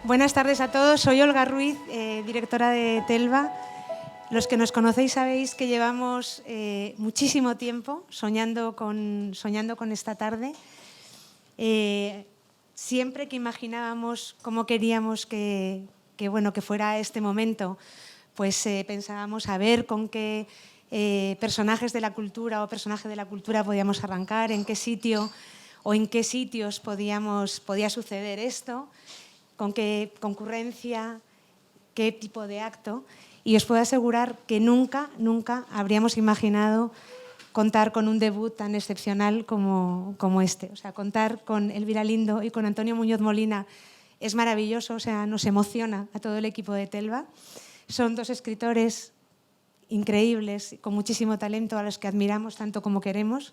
Buenas tardes a todos, soy Olga Ruiz, directora de Telva. Los que nos conocéis sabéis que llevamos muchísimo tiempo soñando con esta tarde. Siempre que imaginábamos cómo queríamos que fuera este momento, pues pensábamos a ver con qué personajes de la cultura o personaje de la cultura podíamos arrancar, en qué sitio o en qué sitios podía suceder esto, con qué concurrencia, qué tipo de acto. Y os puedo asegurar que nunca habríamos imaginado contar con un debut tan excepcional como este. O sea, contar con Elvira Lindo y con Antonio Muñoz Molina es maravilloso, o sea, nos emociona a todo el equipo de Telva. Son dos escritores increíbles, con muchísimo talento, a los que admiramos tanto como queremos.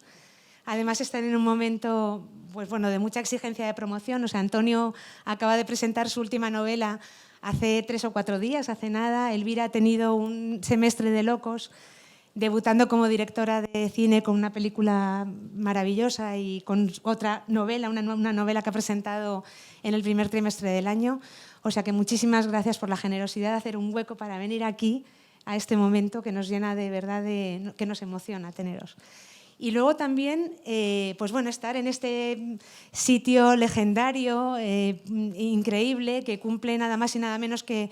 Además, están en un momento de mucha exigencia de promoción. O sea, Antonio acaba de presentar su última novela hace 3 o 4 días, hace nada. Elvira ha tenido un semestre de locos, debutando como directora de cine con una película maravillosa y con otra novela, una novela que ha presentado en el primer trimestre del año. O sea que muchísimas gracias por la generosidad de hacer un hueco para venir aquí a este momento que nos llena de verdad, que nos emociona teneros. Y luego también estar en este sitio legendario, increíble, que cumple nada más y nada menos que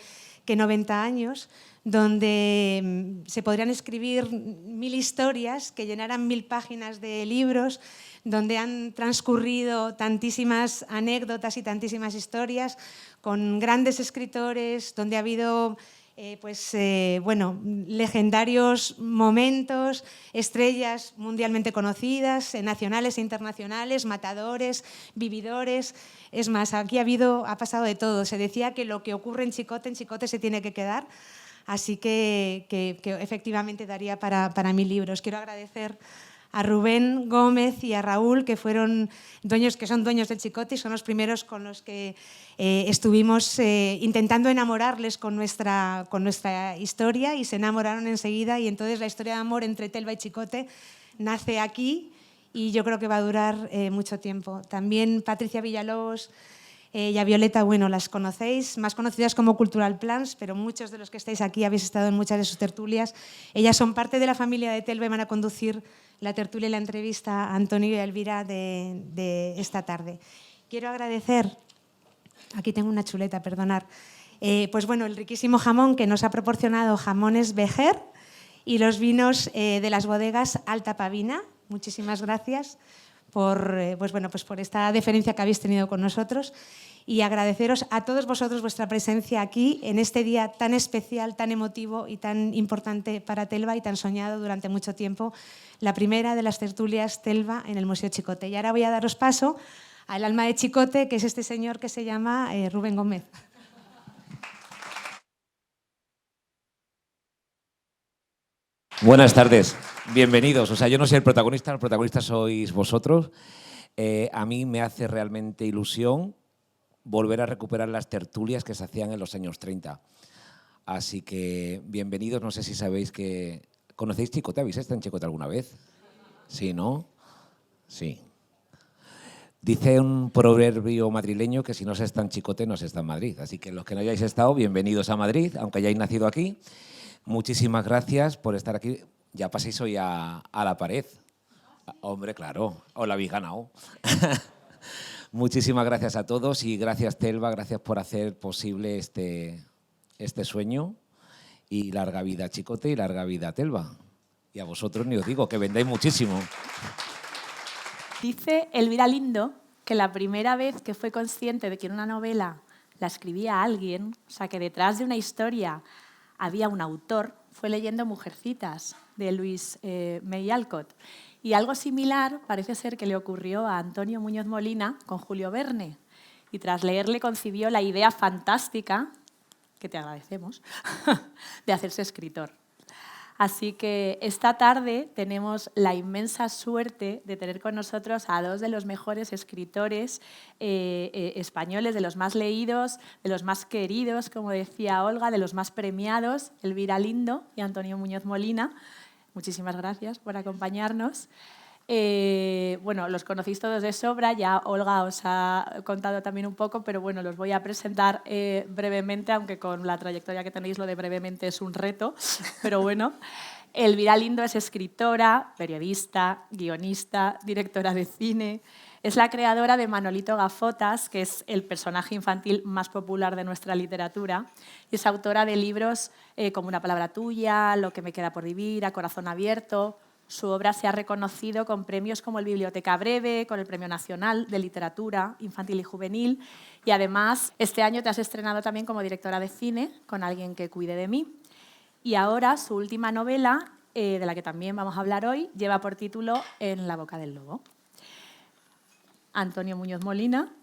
90 años, donde se podrían escribir 1000 historias que llenaran 1000 páginas de libros, donde han transcurrido tantísimas anécdotas y tantísimas historias con grandes escritores, donde ha habido legendarios momentos, estrellas mundialmente conocidas, nacionales e internacionales, matadores, vividores. Es más, aquí ha pasado de todo. Se decía que lo que ocurre en Chicote se tiene que quedar. Así que efectivamente daría para 1000 libros. Quiero agradecer a Rubén Gómez y a Raúl, que son dueños del Chicote y son los primeros con los que estuvimos intentando enamorarles con nuestra historia, y se enamoraron enseguida, y entonces la historia de amor entre Telva y Chicote nace aquí y yo creo que va a durar mucho tiempo. También Patricia Villalobos y a Violeta, las conocéis, más conocidas como Cultural Plans, pero muchos de los que estáis aquí habéis estado en muchas de sus tertulias. Ellas son parte de la familia de Telva y van a conducir la tertulia y la entrevista a Antonio y a Elvira de esta tarde. Quiero agradecer, aquí tengo una chuleta, perdonar, el riquísimo jamón que nos ha proporcionado Jamones Vejer y los vinos de las bodegas Alta Pavina. Muchísimas gracias por esta deferencia que habéis tenido con nosotros, y agradeceros a todos vosotros vuestra presencia aquí en este día tan especial, tan emotivo y tan importante para Telva y tan soñado durante mucho tiempo, la primera de las tertulias Telva en el Museo Chicote. Y ahora voy a daros paso al alma de Chicote, que es este señor que se llama Rubén Gómez. Buenas tardes, bienvenidos. O sea, yo no soy el protagonista sois vosotros. A mí me hace realmente ilusión volver a recuperar las tertulias que se hacían en los años 30. Así que bienvenidos. No sé si sabéis que... ¿Conocéis Chicote? ¿Habéis estado en Chicote alguna vez? Sí, ¿no? Sí. Dice un proverbio madrileño que si no se está en Chicote, no se está en Madrid. Así que los que no hayáis estado, bienvenidos a Madrid, aunque hayáis nacido aquí. Muchísimas gracias por estar aquí. Ya paséis hoy a la pared. Hombre, claro. Os la habéis ganado. Muchísimas gracias a todos y gracias, Telva, gracias por hacer posible este sueño. Y larga vida Chicote y larga vida Telva. Y a vosotros ni os digo, que vendáis muchísimo. Dice Elvira Lindo que la primera vez que fue consciente de que una novela la escribía alguien, o sea, que detrás de una historia había un autor, fue leyendo Mujercitas, de Luis May Alcott. Y algo similar parece ser que le ocurrió a Antonio Muñoz Molina con Julio Verne. Y tras leerle concibió la idea fantástica, que te agradecemos, de hacerse escritor. Así que esta tarde tenemos la inmensa suerte de tener con nosotros a dos de los mejores escritores españoles, de los más leídos, de los más queridos, como decía Olga, de los más premiados, Elvira Lindo y Antonio Muñoz Molina. Muchísimas gracias por acompañarnos. bueno, los conocéis todos de sobra, ya Olga os ha contado también un poco, pero bueno, los voy a presentar brevemente, aunque con la trayectoria que tenéis lo de brevemente es un reto, pero bueno. Elvira Lindo es escritora, periodista, guionista, directora de cine. Es la creadora de Manolito Gafotas, que es el personaje infantil más popular de nuestra literatura. Y es autora de libros como Una palabra tuya, Lo que me queda por vivir, A corazón abierto. Su obra se ha reconocido con premios como el Biblioteca Breve, con el Premio Nacional de Literatura Infantil y Juvenil. Y además, este año te has estrenado también como directora de cine con Alguien que cuide de mí. Y ahora su última novela, de la que también vamos a hablar hoy, lleva por título En la boca del lobo. Antonio Muñoz Molina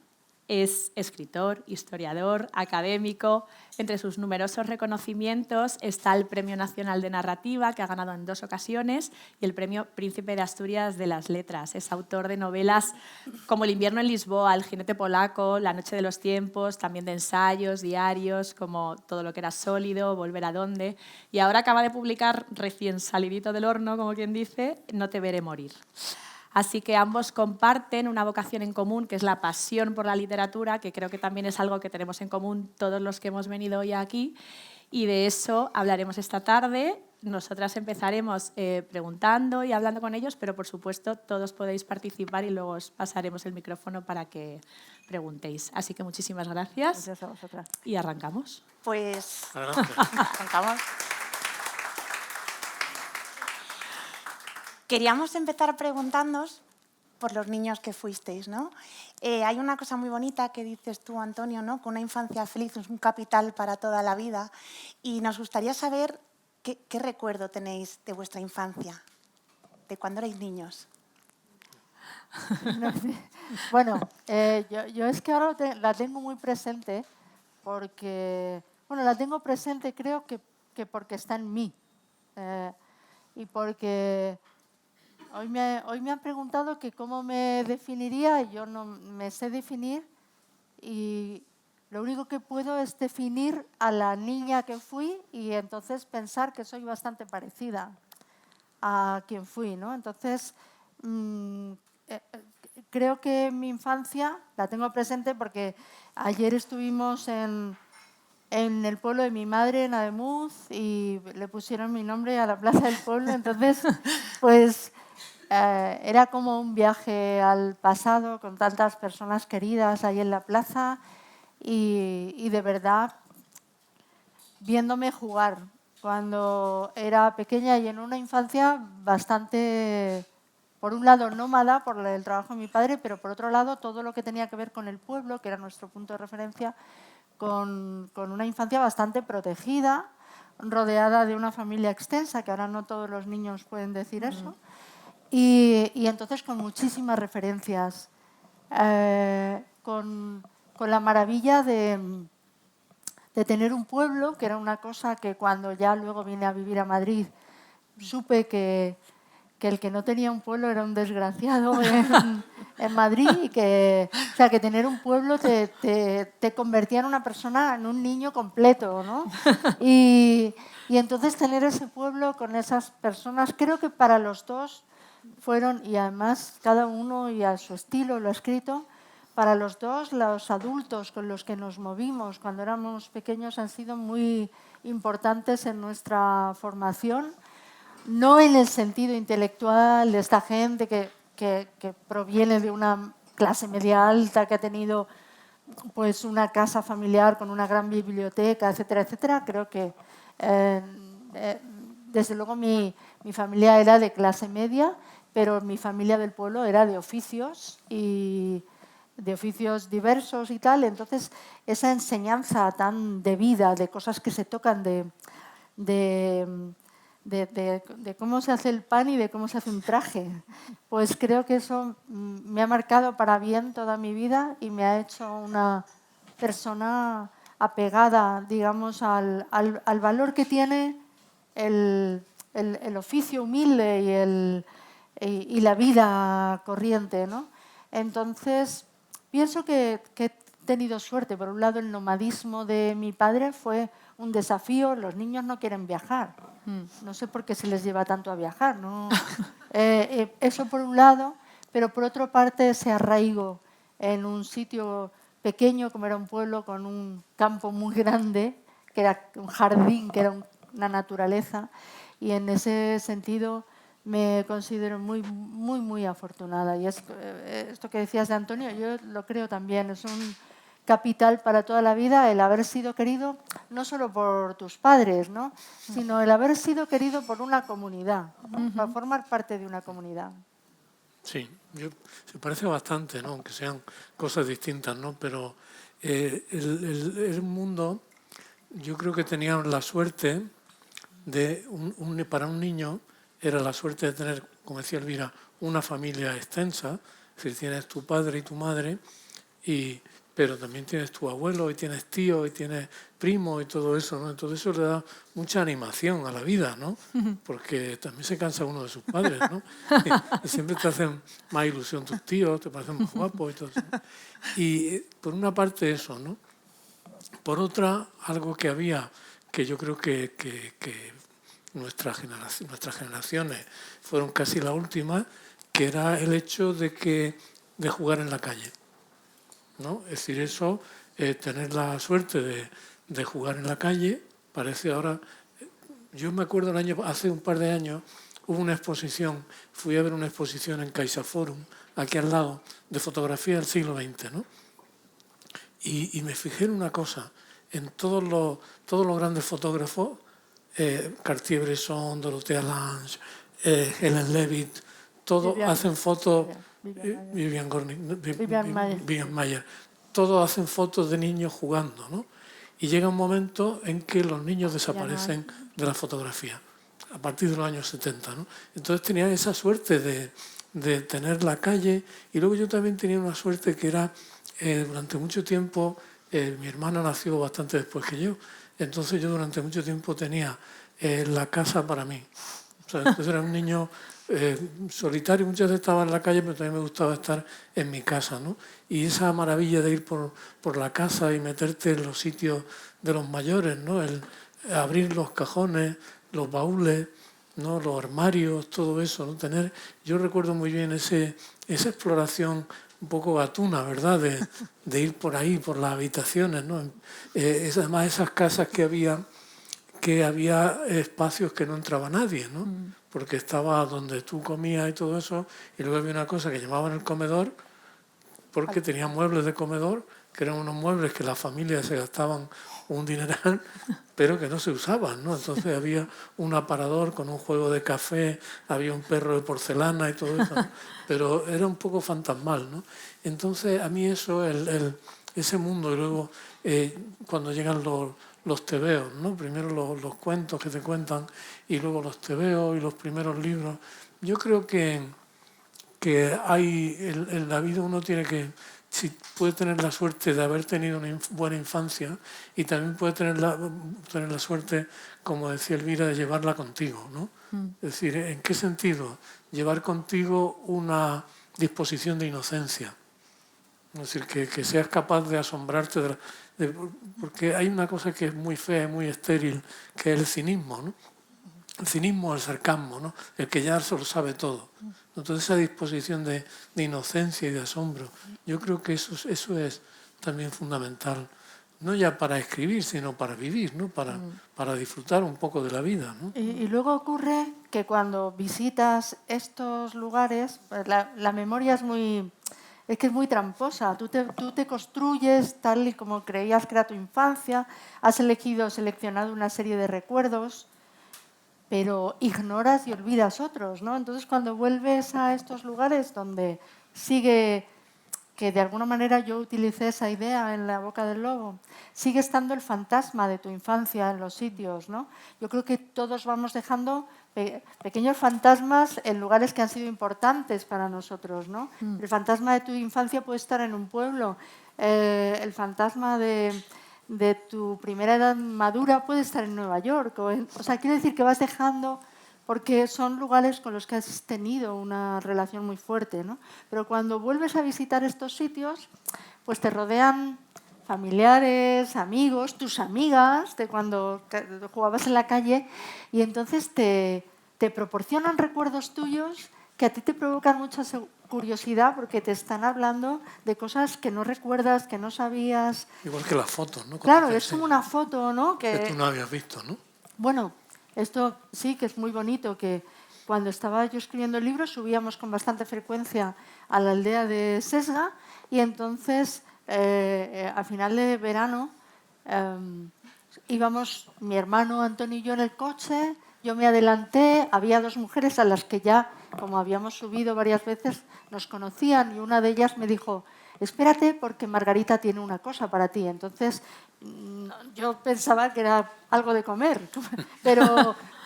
es escritor, historiador, académico. Entre sus numerosos reconocimientos está el Premio Nacional de Narrativa, que ha ganado en 2 ocasiones, y el Premio Príncipe de Asturias de las Letras. Es autor de novelas como El invierno en Lisboa, El jinete polaco, La noche de los tiempos, también de ensayos, diarios, como Todo lo que era sólido, Volver a dónde. Y ahora acaba de publicar, recién salidito del horno, como quien dice, No te veré morir. Así que ambos comparten una vocación en común, que es la pasión por la literatura, que creo que también es algo que tenemos en común todos los que hemos venido hoy aquí. Y de eso hablaremos esta tarde. Nosotras empezaremos preguntando y hablando con ellos, pero por supuesto todos podéis participar y luego os pasaremos el micrófono para que preguntéis. Así que muchísimas gracias. Gracias a vosotras. Y arrancamos. Pues arrancamos. Queríamos empezar preguntándoos por los niños que fuisteis, ¿no? Hay una cosa muy bonita que dices tú, Antonio, ¿no? Que una infancia feliz es un capital para toda la vida. Y nos gustaría saber qué recuerdo tenéis de vuestra infancia, de cuando erais niños. Bueno, yo es que ahora la tengo muy presente porque, bueno, la tengo presente creo que porque está en mí y porque hoy me han preguntado que cómo me definiría y yo no me sé definir y lo único que puedo es definir a la niña que fui y entonces pensar que soy bastante parecida a quien fui, ¿no? Entonces, creo que mi infancia la tengo presente porque ayer estuvimos en el pueblo de mi madre, en Ademuz, y le pusieron mi nombre a la plaza del pueblo. Entonces, pues era como un viaje al pasado con tantas personas queridas ahí en la plaza y de verdad viéndome jugar cuando era pequeña y en una infancia bastante, por un lado, nómada por el trabajo de mi padre, pero por otro lado, todo lo que tenía que ver con el pueblo, que era nuestro punto de referencia, con una infancia bastante protegida, rodeada de una familia extensa, que ahora no todos los niños pueden decir eso, y entonces con muchísimas referencias, con la maravilla de tener un pueblo, que era una cosa que cuando ya luego vine a vivir a Madrid, supe que el que no tenía un pueblo era un desgraciado en Madrid y que tener un pueblo te convertía en una persona, en un niño completo, ¿no? Y entonces tener ese pueblo con esas personas, creo que para los dos fueron, y además cada uno y a su estilo lo ha escrito, para los dos los adultos con los que nos movimos cuando éramos pequeños han sido muy importantes en nuestra formación. No en el sentido intelectual de esta gente que proviene de una clase media alta, que ha tenido pues, una casa familiar con una gran biblioteca, etcétera, etcétera. Creo que, desde luego, mi familia era de clase media, pero mi familia del pueblo era de oficios y de oficios diversos y tal. Entonces, esa enseñanza tan de vida, de cosas que se tocan, de cómo se hace el pan y de cómo se hace un traje. Pues creo que eso me ha marcado para bien toda mi vida y me ha hecho una persona apegada, digamos, al valor que tiene el oficio humilde y la vida corriente, ¿no? Entonces, pienso que he tenido suerte. Por un lado, el nomadismo de mi padre fue un desafío. Los niños no quieren viajar. No sé por qué se les lleva tanto a viajar, ¿no? Eso por un lado, pero por otra parte ese arraigo en un sitio pequeño, como era un pueblo, con un campo muy grande, que era un jardín, que era una naturaleza, y en ese sentido me considero muy afortunada. Y esto que decías de Antonio, yo lo creo también, es un capital para toda la vida el haber sido querido no solo por tus padres, ¿no? Sino el haber sido querido por una comunidad, ¿no? Para formar parte de una comunidad. Sí, se parece bastante, ¿no? Aunque sean cosas distintas, ¿no? Pero el mundo, yo creo que tenían la suerte de, para un niño, era la suerte de tener, como decía Elvira, una familia extensa, es decir, tienes tu padre y tu madre, pero también tienes tu abuelo y tienes tío y tienes primo y todo eso, ¿no? Entonces eso le da mucha animación a la vida, ¿no? Porque también se cansa uno de sus padres, ¿no? Y siempre te hacen más ilusión tus tíos, te parecen más guapos y todo eso. Y por una parte eso, ¿no? Por otra, algo que había, que yo creo que nuestras generaciones fueron casi la última, que era el hecho de jugar en la calle, ¿no? Es decir, eso, tener la suerte de jugar en la calle, parece ahora... Yo me acuerdo hace un par de años, hubo una exposición, fui a ver una exposición en CaixaForum, aquí al lado, de fotografía del siglo XX, ¿no? Y me fijé en una cosa, en todos los grandes fotógrafos, Cartier-Bresson, Dorothea Lange, Helen Levitt, todos hacen fotos, Vivian Mayer, todos hacen fotos de niños jugando, ¿no? Y llega un momento en que los niños desaparecen de la fotografía, a partir de los años 70, ¿no? Entonces tenía esa suerte de tener la calle, y luego yo también tenía una suerte que era, durante mucho tiempo, mi hermana nació bastante después que yo, entonces yo durante mucho tiempo tenía la casa para mí. O sea, entonces era un niño solitario, muchas veces estaba en la calle, pero también me gustaba estar en mi casa, ¿no? Y esa maravilla de ir por la casa y meterte en los sitios de los mayores, ¿no? El abrir los cajones, los baúles, ¿no? Los armarios, todo eso, ¿no? Yo recuerdo muy bien esa exploración un poco gatuna, ¿verdad? De ir por ahí, por las habitaciones, ¿no? Además, esas casas que había espacios que no entraba nadie, ¿no? Porque estaba donde tú comías y todo eso, y luego había una cosa que llamaban el comedor, porque tenía muebles de comedor, que eran unos muebles que las familias se gastaban un dineral, pero que no se usaban, ¿no? Entonces había un aparador con un juego de café, había un perro de porcelana y todo eso, ¿no? Pero era un poco fantasmal, ¿no? Entonces a mí eso, ese mundo, y luego cuando llegan los tebeos, ¿no? Primero los cuentos que te cuentan y luego los tebeos y los primeros libros. Yo creo que hay en la vida uno tiene que, si puede tener la suerte de haber tenido una buena infancia, y también puede tener la suerte, como decía Elvira, de llevarla contigo, ¿no? Es decir, ¿en qué sentido? Llevar contigo una disposición de inocencia. Es decir, que seas capaz de asombrarte porque hay una cosa que es muy fea y muy estéril, que es el cinismo, ¿no? El cinismo o el sarcasmo, ¿no? El que ya se lo sabe todo. Entonces esa disposición de inocencia y de asombro, yo creo que eso es también fundamental, no ya para escribir, sino para vivir, ¿no? Para disfrutar un poco de la vida, ¿no? Y luego ocurre que cuando visitas estos lugares, pues la memoria es muy tramposa. Tú te construyes tal y como creías que era tu infancia, has seleccionado una serie de recuerdos, pero ignoras y olvidas otros, ¿no? Entonces, cuando vuelves a estos lugares donde sigue, que de alguna manera yo utilicé esa idea en La boca del lobo, sigue estando el fantasma de tu infancia en los sitios, ¿no? Yo creo que todos vamos dejando pequeños fantasmas en lugares que han sido importantes para nosotros, ¿no? El fantasma de tu infancia puede estar en un pueblo, el fantasma de tu primera edad madura puede estar en Nueva York. O sea, quiere decir que vas dejando, porque son lugares con los que has tenido una relación muy fuerte, ¿no? Pero cuando vuelves a visitar estos sitios, pues te rodean familiares, amigos, tus amigas de cuando jugabas en la calle, y entonces te proporcionan recuerdos tuyos que a ti te provocan mucha curiosidad porque te están hablando de cosas que no recuerdas, que no sabías. Igual que las fotos, ¿no? Claro, es como una foto, ¿no? Que tú no habías visto, ¿no? Bueno, esto sí que es muy bonito, que cuando estaba yo escribiendo el libro subíamos con bastante frecuencia a la aldea de Sesga y entonces al final de verano íbamos mi hermano Antonio y yo en el coche, yo me adelanté, había 2 mujeres a las que ya, como habíamos subido varias veces, nos conocían y una de ellas me dijo, espérate porque Margarita tiene una cosa para ti. Entonces yo pensaba que era algo de comer,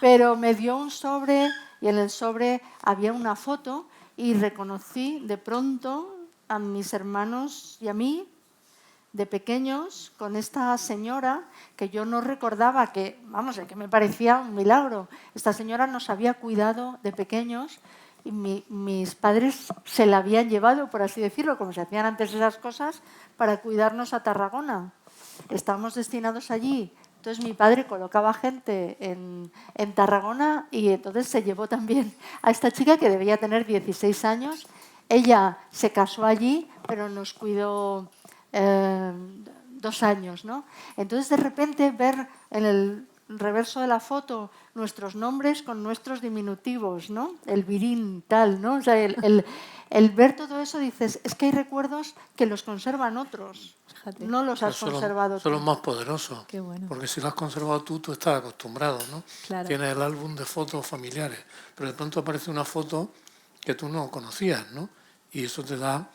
pero me dio un sobre y en el sobre había una foto y reconocí de pronto a mis hermanos y a mí de pequeños con esta señora que yo no recordaba, que me parecía un milagro. Esta señora nos había cuidado de pequeños y mis padres se la habían llevado, por así decirlo, como se hacían antes esas cosas, para cuidarnos a Tarragona. Estábamos destinados allí. Entonces mi padre colocaba gente en Tarragona y entonces se llevó también a esta chica que debía tener 16 años. Ella se casó allí, pero nos cuidó 2 años, ¿no? Entonces de repente ver en el reverso de la foto nuestros nombres con nuestros diminutivos, ¿no? El Virín, tal, ¿no? O sea, el ver todo eso dices, es que hay recuerdos que los conservan otros. Fíjate. No los has conservado tú. Son los más poderosos. Qué bueno. Porque si lo has conservado tú estás acostumbrado, ¿no? Claro. Tienes el álbum de fotos familiares, pero de pronto aparece una foto que tú no conocías, ¿no? Y eso te da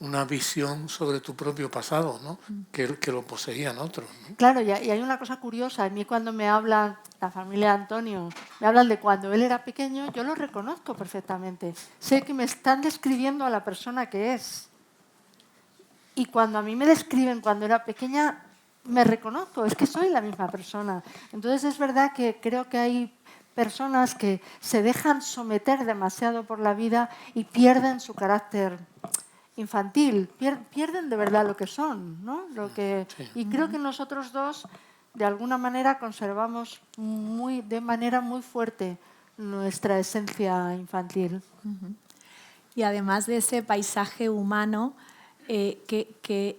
una visión sobre tu propio pasado, ¿no? Que lo poseían otros, ¿no? Claro, y hay una cosa curiosa. A mí cuando me hablan, la familia de Antonio, me hablan de cuando él era pequeño, yo lo reconozco perfectamente. Sé que me están describiendo a la persona que es. Y cuando a mí me describen cuando era pequeña, me reconozco, es que soy la misma persona. Entonces es verdad que creo que hay personas que se dejan someter demasiado por la vida y pierden su carácter infantil, pierden de verdad lo que son, ¿no? Y creo que nosotros dos, de alguna manera, conservamos de manera muy fuerte nuestra esencia infantil. Y además de ese paisaje humano que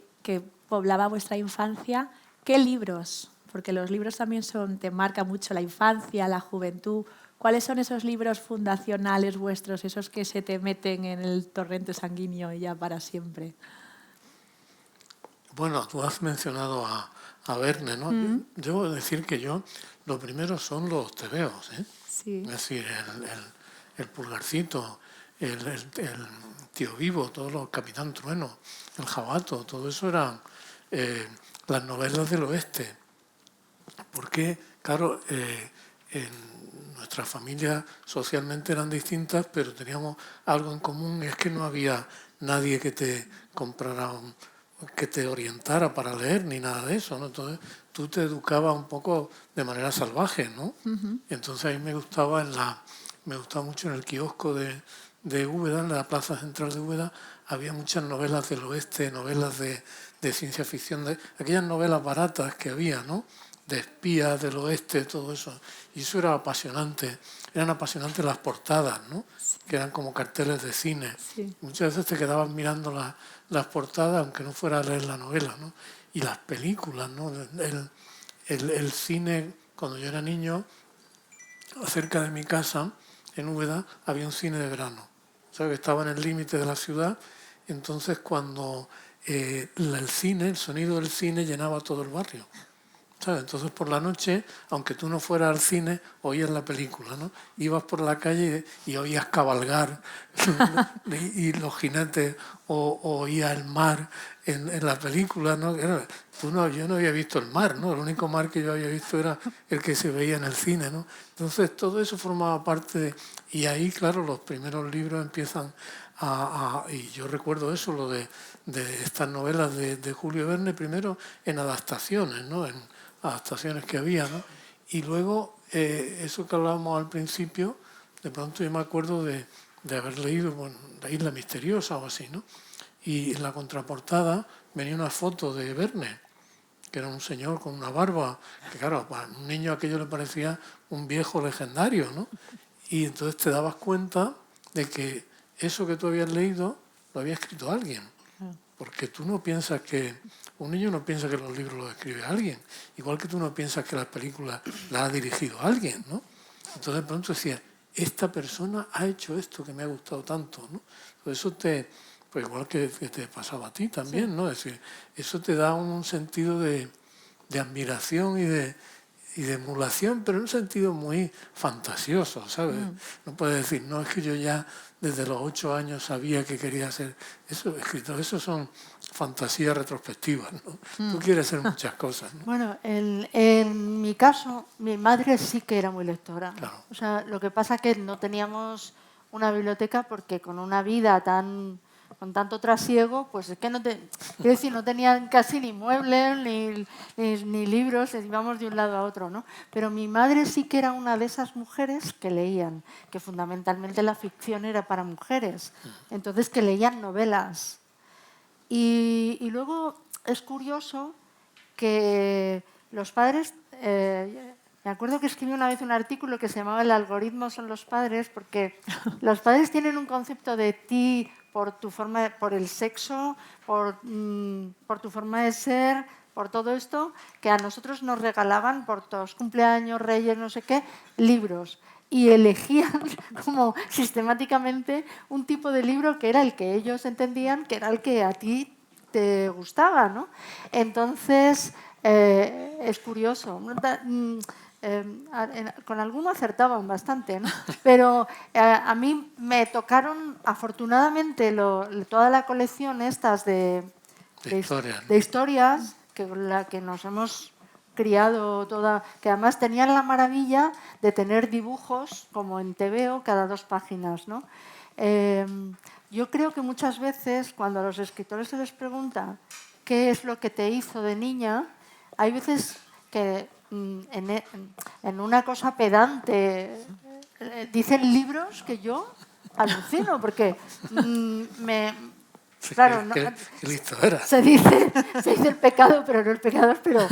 poblaba vuestra infancia, ¿qué libros? Porque los libros también te marcan mucho la infancia, la juventud. ¿Cuáles son esos libros fundacionales vuestros, esos que se te meten en el torrente sanguíneo y ya para siempre? Bueno, tú has mencionado a Verne, ¿no? Debo decir que lo primero son los tebeos, ¿eh? Sí. Es decir, el Pulgarcito, el Tío Vivo, todos los Capitán Trueno, el Jabato, todo eso eran las novelas del oeste. Porque, claro, en nuestras familias socialmente eran distintas, pero teníamos algo en común, y es que no había nadie que te comprara, que te orientara para leer, ni nada de eso, ¿no? Entonces tú te educabas un poco de manera salvaje, ¿no? Y entonces a mí me gustaba mucho en el kiosco de Úbeda, en la plaza central de Úbeda, había muchas novelas del oeste, novelas de ciencia ficción, aquellas novelas baratas que había, ¿no? De espías del oeste, todo eso. Y eso era apasionante. Eran apasionantes las portadas, ¿no? Que eran como carteles de cine. Sí. Muchas veces te quedabas mirando las portadas, aunque no fuera a leer la novela, ¿no? Y las películas, ¿no? El cine, cuando yo era niño, cerca de mi casa, en Úbeda, había un cine de verano. O sea, que estaba en el límite de la ciudad. Entonces, cuando el sonido del cine llenaba todo el barrio. ¿Sabes? Entonces por la noche, aunque tú no fueras al cine, oías la película, ¿no? Ibas por la calle y oías cabalgar y los jinetes, o oías el mar en la película, ¿no? Yo no había visto el mar, ¿no? El único mar que yo había visto era el que se veía en el cine, ¿no? Entonces todo eso formaba parte de... Y ahí, claro, los primeros libros empiezan y yo recuerdo eso, lo de estas novelas de Julio Verne, primero en adaptaciones, ¿no? En adaptaciones que había, ¿no? Y luego, eso que hablábamos al principio, de pronto yo me acuerdo de haber leído La Isla Misteriosa o así, ¿no? Y en la contraportada venía una foto de Verne, que era un señor con una barba, que claro, para un niño aquello le parecía un viejo legendario, ¿no? Y entonces te dabas cuenta de que eso que tú habías leído lo había escrito alguien. Porque tú no piensas que... Un niño no piensa que los libros los escribe alguien. Igual que tú no piensas que las películas las ha dirigido alguien, ¿no? Entonces de pronto decías, esta persona ha hecho esto que me ha gustado tanto, ¿no? Entonces eso pues igual que te pasaba a ti también, ¿no? Es decir, eso te da un sentido de admiración y de emulación, pero en un sentido muy fantasioso, ¿sabes? No puedes decir, no, es que yo ya desde los 8 años sabía que quería ser eso, escritor. Eso son fantasías retrospectivas, ¿no? Tú quieres ser muchas cosas, ¿no? Bueno, en mi caso, mi madre sí que era muy lectora. Claro. O sea, lo que pasa es que no teníamos una biblioteca porque con una vida con tanto trasiego, pues es que quiero decir, no tenían casi ni muebles ni libros, íbamos de un lado a otro, ¿no? Pero mi madre sí que era una de esas mujeres que leían, que fundamentalmente la ficción era para mujeres, entonces que leían novelas. Y luego es curioso que los padres... me acuerdo que escribí una vez un artículo que se llamaba El algoritmo son los padres, porque los padres tienen un concepto de ti por tu forma, por el sexo, por tu forma de ser, por todo esto, que a nosotros nos regalaban por todos cumpleaños, reyes, no sé qué, libros. Y elegían como sistemáticamente un tipo de libro que era el que ellos entendían, que era el que a ti te gustaba, ¿no? Entonces, es curioso. Con alguno acertaban bastante, ¿no? Pero a mí me tocaron, afortunadamente, toda la colección estas de historias con la que nos hemos criado toda, que además tenían la maravilla de tener dibujos, como en TVO, cada 2 páginas, ¿no? Yo creo que muchas veces, cuando a los escritores se les pregunta qué es lo que te hizo de niña, hay veces que en una cosa pedante dicen libros que yo alucino, porque claro, qué listo era. se dice el pecado, pero no el pecador, pero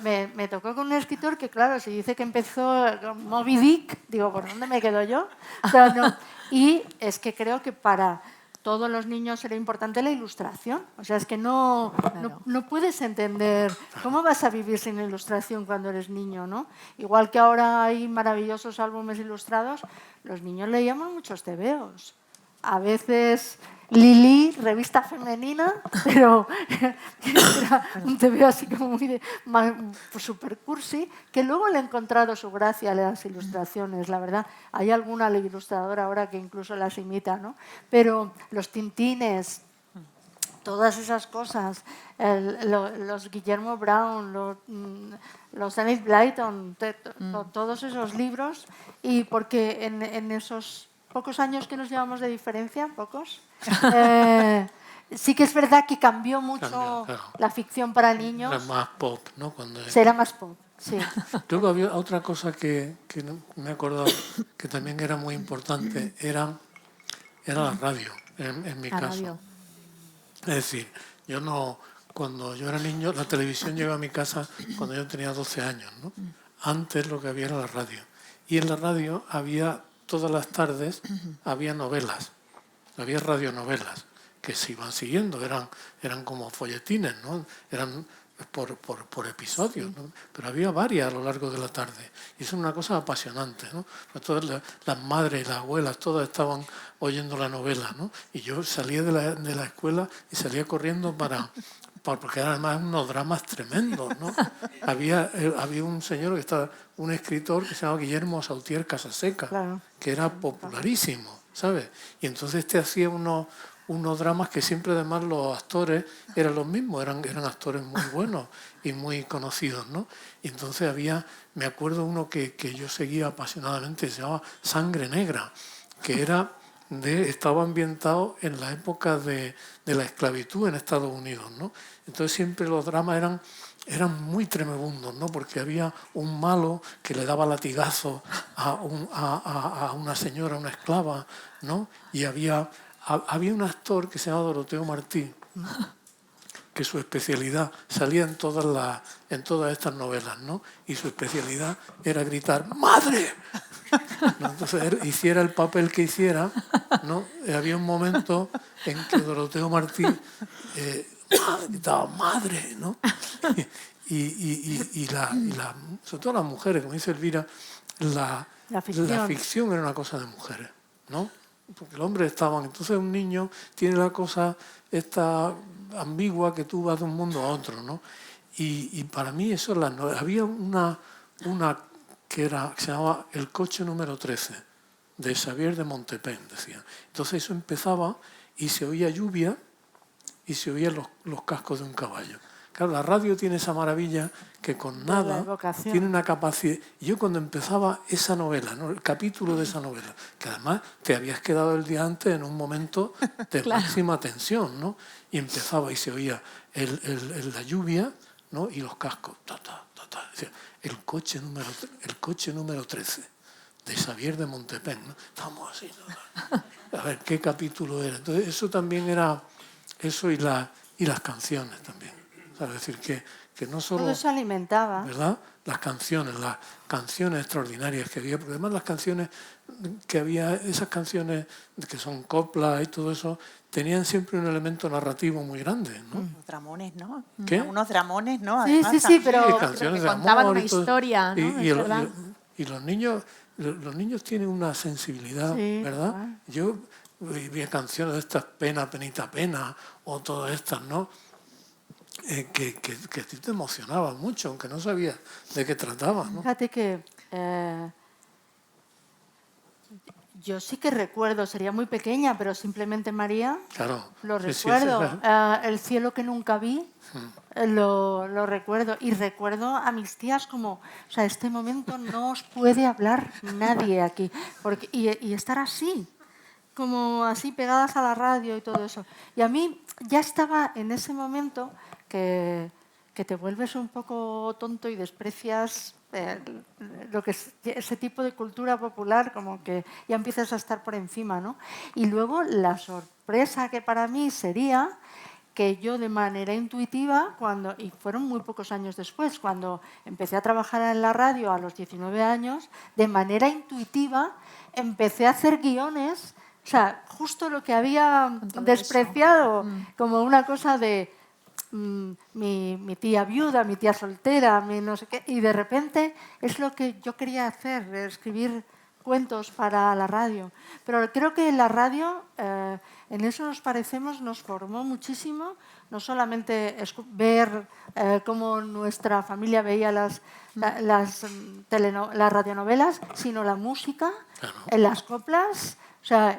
me tocó con un escritor que, claro, se dice que empezó con Moby Dick, digo, ¿por dónde me quedo yo? Pero no. Y es que creo que para todos los niños era importante la ilustración. O sea, es que no puedes entender cómo vas a vivir sin ilustración cuando eres niño, ¿no? Igual que ahora hay maravillosos álbumes ilustrados, los niños leíamos muchos tebeos. A veces Lili, revista femenina, pero era un tebeo así como muy super cursi, que luego le he encontrado su gracia a las ilustraciones, la verdad. Hay alguna ilustradora ahora que incluso las imita, ¿no? Pero los tintines, todas esas cosas, los Guillermo Brown, los Enid Blyton, todos esos libros, y porque en esos pocos años que nos llevamos de diferencia, sí que es verdad que cambió mucho claro. la ficción para niños. Era más pop, ¿no? Será más pop, sí. Luego había otra cosa que me he acordado que también era muy importante, era la radio, en mi caso. Radio. Es decir, cuando yo era niño, la televisión llegó a mi casa cuando yo tenía 12 años, ¿no? Antes lo que había era la radio. Y en la radio había, todas las tardes, había novelas, había radionovelas que se iban siguiendo, eran como folletines, ¿no? Eran por episodios, ¿no? Pero había varias a lo largo de la tarde. Y eso es una cosa apasionante, ¿no? Pues todas las madres y las abuelas, todas estaban oyendo la novela, ¿no? Y yo salía de la escuela y salía corriendo porque eran además unos dramas tremendos, ¿no? Había un señor un escritor que se llamaba Guillermo Sautier Casaseca, Claro. que era popularísimo, ¿sabes? Y entonces hacía unos dramas que siempre además los actores eran los mismos, eran actores muy buenos y muy conocidos, ¿no? Y entonces me acuerdo uno que yo seguía apasionadamente, se llamaba Sangre Negra, que estaba ambientado en la época de la esclavitud en Estados Unidos, ¿no? Entonces siempre los dramas eran muy tremebundos, ¿no? Porque había un malo que le daba latigazos a una señora, una esclava, ¿no? Y había un actor que se llamaba Doroteo Martí, que su especialidad salía en todas estas novelas, ¿no? Y su especialidad era gritar ¡Madre! ¿No? Entonces, él, hiciera el papel que hiciera, ¿no? Había un momento en que Doroteo Martí gritaba ¡Madre! ¿no? Sobre todo las mujeres, como dice Elvira, la ficción era una cosa de mujeres, ¿no? Porque el hombre estaba... Entonces un niño tiene la cosa esta ambigua que tú vas de un mundo a otro, ¿no? Y para mí eso había una que se llamaba El coche número 13, de Xavier de Montepin, decía. Entonces eso empezaba y se oía lluvia y se oían los cascos de un caballo. Claro, la radio tiene esa maravilla que con nada tiene una capacidad... Y yo cuando empezaba esa novela, ¿no? El capítulo de esa novela, que además te habías quedado el día antes en un momento de máxima tensión, ¿no? Y empezaba y se oía la lluvia, ¿no? Y los cascos. Decía, el coche número 13, de Xavier de Montepin, ¿no? Estábamos así, ¿no? A ver, ¿qué capítulo era? Entonces, eso también era... Eso y las canciones también. O sea, es decir, que no solo... Todo eso alimentaba. ¿Verdad? Las canciones extraordinarias que había, porque además las canciones que había, esas canciones que son coplas y todo eso, tenían siempre un elemento narrativo muy grande, ¿no? Unos dramones, ¿no? ¿Qué? Unos dramones, ¿no? Además, sí, pero... Sí, canciones de contaban amor una historia, ¿no? Y los niños tienen una sensibilidad, ¿verdad? Claro. Yo vi canciones de estas Pena, penita, pena, o todas estas, ¿no? Que a ti te emocionaban mucho, aunque no sabías de qué trataba, ¿no? Fíjate que yo sí que recuerdo, sería muy pequeña, pero simplemente María, Claro. lo Sí, recuerdo. sí, claro. El cielo que nunca vi, lo recuerdo. Y recuerdo a mis tías como, o sea, este momento no os puede hablar nadie aquí. Y estar así, como así pegadas a la radio y todo eso. Y a mí ya estaba en ese momento que te vuelves un poco tonto y desprecias lo que es ese tipo de cultura popular, como que ya empiezas a estar por encima, ¿no? Y luego la sorpresa que para mí sería que yo de manera intuitiva, y fueron muy pocos años después, cuando empecé a trabajar en la radio a los 19 años, de manera intuitiva empecé a hacer guiones, o sea, justo lo que había despreciado como una cosa de mi tía viuda, mi tía soltera, mi no sé qué, y de repente es lo que yo quería hacer, escribir cuentos para la radio. Pero creo que la radio, en eso nos parecemos, nos formó muchísimo, no solamente ver cómo nuestra familia veía las radionovelas, sino la música, en las coplas, o sea,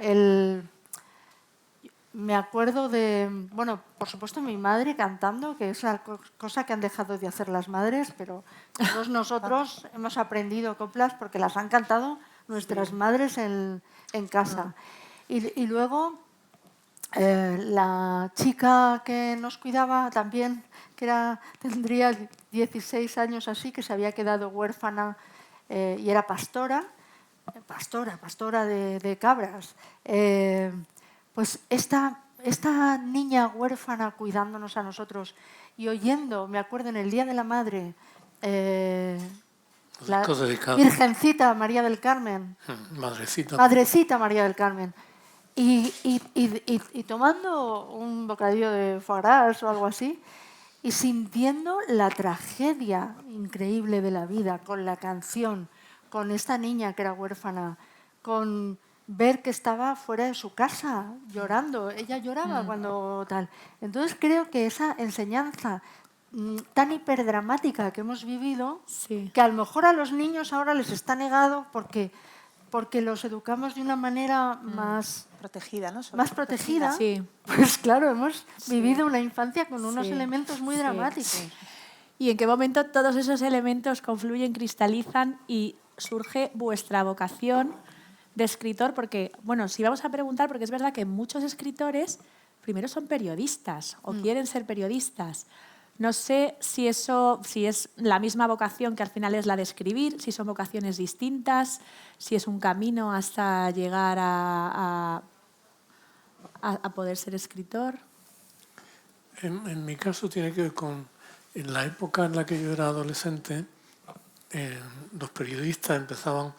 me acuerdo de, bueno, por supuesto mi madre cantando, que es una cosa que han dejado de hacer las madres, pero todos nosotros hemos aprendido coplas porque las han cantado nuestras madres en casa. Y luego la chica que nos cuidaba también, que tendría 16 años así, que se había quedado huérfana y era pastora de cabras. Pues esta niña huérfana cuidándonos a nosotros y oyendo, me acuerdo en el Día de la Madre, la Virgencita María del Carmen, Madrecita María del Carmen, y tomando un bocadillo de foie gras o algo así, y sintiendo la tragedia increíble de la vida con la canción, con esta niña que era huérfana, con ver que estaba fuera de su casa llorando. Ella lloraba cuando tal. Entonces creo que esa enseñanza tan hiperdramática que hemos vivido, que a lo mejor a los niños ahora les está negado porque los educamos de una manera más protegida, ¿no? Más protegida. Sí. Pues claro, hemos vivido una infancia con unos elementos muy dramáticos. ¿Y en qué momento todos esos elementos confluyen, cristalizan y surge vuestra vocación de escritor? Porque, bueno, si vamos a preguntar, porque es verdad que muchos escritores primero son periodistas o quieren ser periodistas. No sé si es la misma vocación que al final es la de escribir, si son vocaciones distintas, si es un camino hasta llegar a poder ser escritor. En mi caso tiene que ver con en la época en la que yo era adolescente, los periodistas empezaban,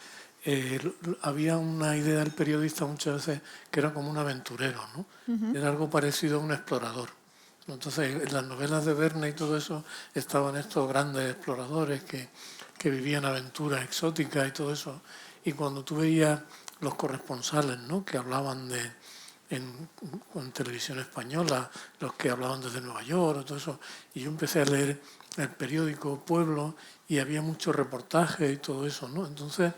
había una idea del periodista muchas veces que era como un aventurero, ¿no? Era algo parecido a un explorador. Entonces, en las novelas de Verne y todo eso estaban estos grandes exploradores que vivían aventuras exóticas y todo eso. Y cuando tú veías los corresponsales, ¿no?, que hablaban en televisión española, los que hablaban desde Nueva York, o todo eso, y yo empecé a leer el periódico Pueblo y había muchos reportajes y todo eso, ¿no? Entonces,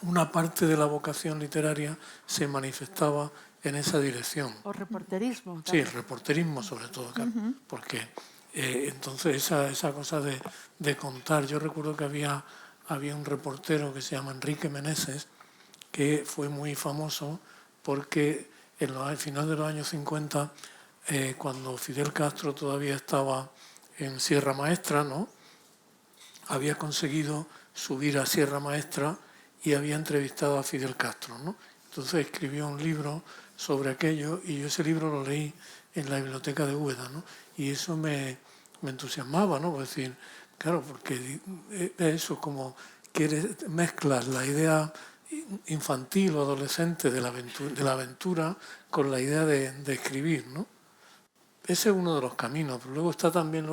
una parte de la vocación literaria se manifestaba en esa dirección. O reporterismo. Sí, el reporterismo sobre todo, claro, porque entonces esa cosa de contar, yo recuerdo que había un reportero que se llama Enrique Meneses, que fue muy famoso porque al final de los años 50, cuando Fidel Castro todavía estaba en Sierra Maestra, ¿no?, había conseguido subir a Sierra Maestra y había entrevistado a Fidel Castro, ¿no? Entonces escribió un libro sobre aquello y yo ese libro lo leí en la biblioteca de Úbeda, ¿no? Y eso me entusiasmaba, ¿no? Es decir, claro, porque eso como que mezclas la idea infantil o adolescente de la aventura con la idea de escribir, ¿no? Ese es uno de los caminos, pero luego está también